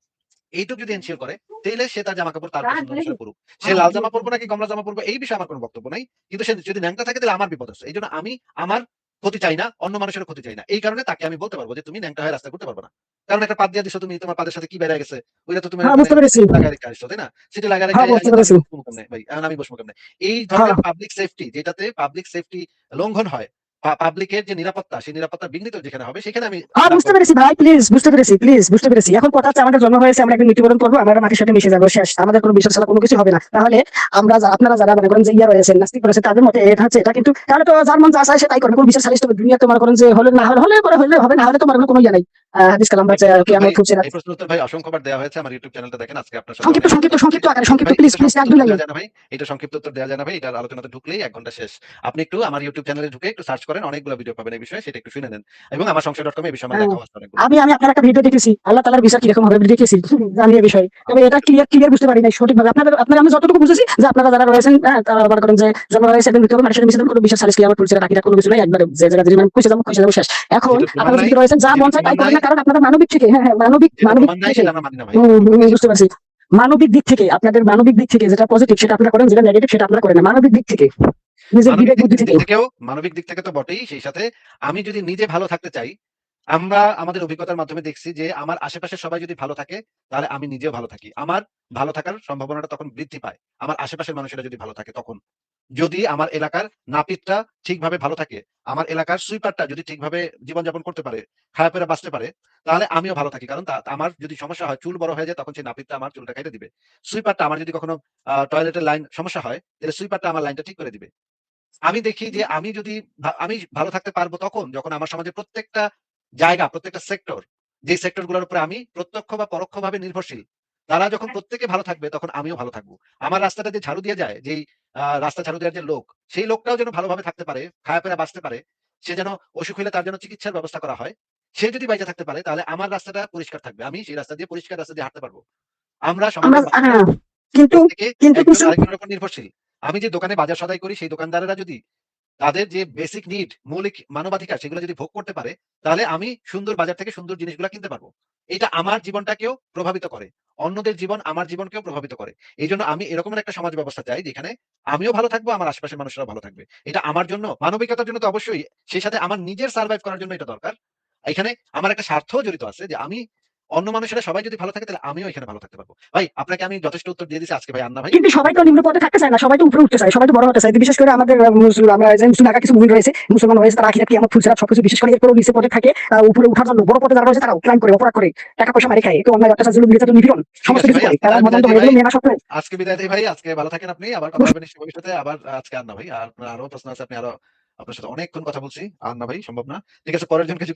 এইটুকু যদি এনশিওর করে, তাইলে সে তার জামাকাপড় তার পছন্দ অনুসারে পড়ুক। সে লাল জামা পড়বো নাকি কমলা জামা পড়বো এই বিষয়ে আমার কোন বক্তব্য নাই। কিন্তু সে যদি ন্যাংটা থাকে তাহলে আমার বিপদ আছে। এইজন্য আমি আমার ক্ষতি চাই না, অন্য মানুষেরও ক্ষতি চাই না। এই কারণে তাকে আমি বলতে পারবো যে তুমি ন্যাংটা হয়ে রাস্তায় ঘুরতে পারবে না। কারণ একটা পাত দিয়া দিছো তুমি, তোমার পাদের সাথে কি বেরায় গেছে? ওইটা তো তুমি হ্যাঁ, মানে বুঝতে পেরেছি সিটে লাগায় রেখে আসছো, তাই না? সিটে লাগায় রেখে হ্যাঁ বুঝতে আইসা তো আমি পেরেছি বসবো কেমনে ভাই? এখন আমি বসবো কেমনে? এই হ্যাঁ ধরনের পাবলিক সেফটি যেটাতে পাবলিক সেফটি লঙ্ঘন হয়, পাবলিকের যে নিরাপত্তা, সেই নিরাপত্তা বিঘ্নিত যেখানে হবে সেখানে আমি বুঝতে পেরেছি ভাই, প্লিজ বুঝতে পেরেছি। এখন কথা হচ্ছে আমাদের জন্ম হয়েছে, আমরা একদিন মৃত্যুবরণ করবো, আমরা মাটির সাথে মিশে যাবো, শেষ। আমাদের কোনো বিশ্বাস ছাড়া কোনো কিছু হবে না। তাহলে আপনারা যারা মনে করেন যে রয়েছেন, নাস্তিক রয়েছে, তাদের মতে এটা হচ্ছে এটা, কিন্তু তাহলে তো যার মন যা চায় সে তাই করবে। কোনো বিশ্বাস সালিশ তো দুনিয়া তো মনে করেন যে হলে না হলে পরে হলে হবে, না হলে তো মনে করেন কোনো ইয়ে নাই। হাদিস কালাম বা কিয়ামত ফুটছে না। এই প্রশ্ন উত্তর ভাই অসংখ্যবার দেওয়া হয়েছে আমার ইউটিউব চ্যানেলটা দেখেন। আজকে আপনার সাথে সংক্ষিপ্ত আকারে, ভাই প্লিজ এটা প্লিজ, সংক্ষিপ্ত এক দুই উত্তর লাইনে। দেওয়া যায় না ভাই, এটা সংক্ষিপ্ত উত্তর দেওয়া যায় না ভাই। এটার আলোচনাতে ঢুকলেই 1 ঘন্টা শেষ। আপনি একটু আমার ইউটিউব চ্যানেলে ঢুকে একটু সার্চ করেন, অনেকগুলো ভিডিও পাবেন এই বিষয়ে, সেটা একটু শুনে নেন। এবং আমার সংশয়.com এই বিষয়ে আমার লেখাও আছে অনেকগুলো। আমি আপনার একটা ভিডিও দেখেছি, আল্লাহ তাআলার বিচার কিরকম হবে দেখেছি, জানি এই বিষয়ে। তবে এটা ক্লিয়ার বুঝতে পারি নাই সঠিকভাবে। আপনার আমি যতটুকু বুঝেছি যে আপনারা যারা রয়েছেন, তারা মনে করেন যে জন্ম হয়েছে একদিন মৃত্যু হবে, মানুষের মিশে কোনো বিশ্বাস সালিশ কিয়ামত ফুটছে না, বাকিটা কোনো কিছু নাই, একবার যে জায়গা মানে খুঁজে যাবো শেষ। এখন যেহেতু প্রমাণ আপনারা নাই, যদি রয়েছেন যা মন চায় তাই করেন না, কারণ আপনারা মানবিক থেকে, মানবিক যেটা প্রমাণ নাই থেকে, সেটা আমরা মানি না ভাই। বুঝতে পারছি। মানবিক দিক থেকে, আপনাদের মানবিক দিক থেকে যেটা পজিটিভ সেটা আপনারা করেন, যেটা নেগেটিভ সেটা আপনারা করেন না। মানবিক দিক থেকে, নিজের মানবিক বিবেক বুদ্ধি থেকে। মানবিক দিক থেকে তো বটেই, সেই সাথে আমি যদি নিজে ভালো থাকতে চাই, আমরা আমাদের অভিজ্ঞতার মাধ্যমে দেখছি যে আমার আশেপাশের সবাই যদি ভালো থাকে তাহলে আমি নিজেও ভালো থাকি। আমার ভালো থাকার সম্ভাবনাটা তখন বৃদ্ধি পায়। আমার আশেপাশের মানুষেরা যদি ভালো থাকে তখন। যদি আমার এলাকার নাপিতটা ঠিকভাবে ভালো থাকে, আমার এলাকার সুইপারটা যদি ঠিকভাবে জীবনযাপন করতে পারে, খায়া পইরা বাঁচতে পারে, তাহলে আমিও ভালো থাকি। কারণ আমার যদি সমস্যা হয়, চুল বড় হয়ে যায়, তখন সেই নাপিতটা আমার চুলটা কাইটে দিবে। সুইপারটা আমার যদি কখনো টয়লেটের লাইন সমস্যা হয়, তাহলে সুইপারটা আমার লাইনটা ঠিক করে দিবে। আমি দেখি যে আমি যদি আমি ভালো থাকতে পারবো তখন যখন আমার সমাজের প্রত্যেকটা জায়গা, প্রত্যেকটা সেক্টর, যে সেক্টর গুলোর উপরে আমি প্রত্যক্ষ বা পরোক্ষভাবে নির্ভরশীল, তারা যখন প্রত্যেকে ভালো থাকবে তখন আমিও ভালো থাকবো। আমার রাস্তাটা যে ঝাড়ু দিয়ে যায়, যেই রাস্তা ঝাড়ু দেওয়ার যে লোক, সেই লোকটাও যেন ভালোভাবে থাকতে পারে, খায়া পয়রা বাঁচতে পারে। সে যেন অসুখ হইলে তার জন্য চিকিৎসার ব্যবস্থা করা হয়। সে যদি বাইচা থাকতে পারে তাহলে আমার রাস্তাটা পরিষ্কার থাকবে। আমি সেই রাস্তা দিয়ে পরিষ্কার রাস্তা দিয়ে হাঁটতে পারবো। আমরা আমরা সমাজের মানুষরা কিন্তু প্রত্যেকে কিন্তু একজন কিছু আরেকজনের উপর নির্ভরশীল। আমি যে দোকানে বাজার সদাই করি সেই দোকানদারেরা যদি তাদের যে বেসিক নিড, মৌলিক মানবাধিকার সেগুলো যদি ভোগ করতে পারে, তাহলে আমি সুন্দর বাজার থেকে সুন্দর জিনিসগুলা কিনতে পারবো। এটা আমার জীবনটাকেও প্রভাবিত করে। অন্যদের জীবন আমার জীবনকেও প্রভাবিত করে। এইজন্য আমি এরকমের একটা সমাজ ব্যবস্থা চাই যেখানে আমিও ভালো থাকবো, আমার আশেপাশের মানুষরাও ভালো থাকবে। এটা আমার জন্য মানবিকতার জন্য তো অবশ্যই, সেই সাথে আমার নিজের সারভাইভ করার জন্য এটা দরকার। এখানে আমার একটা স্বার্থও জড়িত আছে যে আমি অন্য মানুষেরা সবাই যদি ভালো থাকে তাহলে আমিও এখানে ভালো থাকতে পারবো। ভাই আপনাকে আমি যথেষ্ট উত্তর দিয়ে দিয়েছি আজকে ভাই, আন্না ভাই। কিন্তু সবাই তো নিম্ন পদে থাকতে চায় না, সবাই তো উপরে উঠতে চায়, সবাই তো বড় হতে চায়। বিশেষ করে আমাদের আমরা যে মুসলিম কিছু মুমিন রয়েছে, মুসলমান রয়েছে, তারা আখিরাত কিয়ামত ফুলসিরাত সবকিছু বিশেষ করে এরপরও নিচে পদে থাকে। উপরে উঠার জন্য বড় পদে যারা রয়েছে তারাও ক্রাইম করে, অপরাধ করে, টাকা পয়সা মারি খায়, তো অন্যায় অত্যাচার জুলুম নির্যাতন নিপীড়ন ঠিক সমস্ত আছে কিছু ভাই, করে। আজকে তারা তাহলে মদন বিদায় তো দেই হয়ে ভাই। গেল মেয়েরা স্বপ্ন। আজকে বিদায় দেই ভাই। আজকে ভালো থাকেন আপনি। আবার কথা হবে নিশ্চয়ই ভবিষ্যতে। আবার আজকে আর না ভাই। আর আপনার আরো প্রশ্ন আছে, আপনি আরো আপনার সাথে অনেকক্ষণ কথা বলছি। আর না ভাই সম্ভব না। ঠিক আছে, পরের জনকে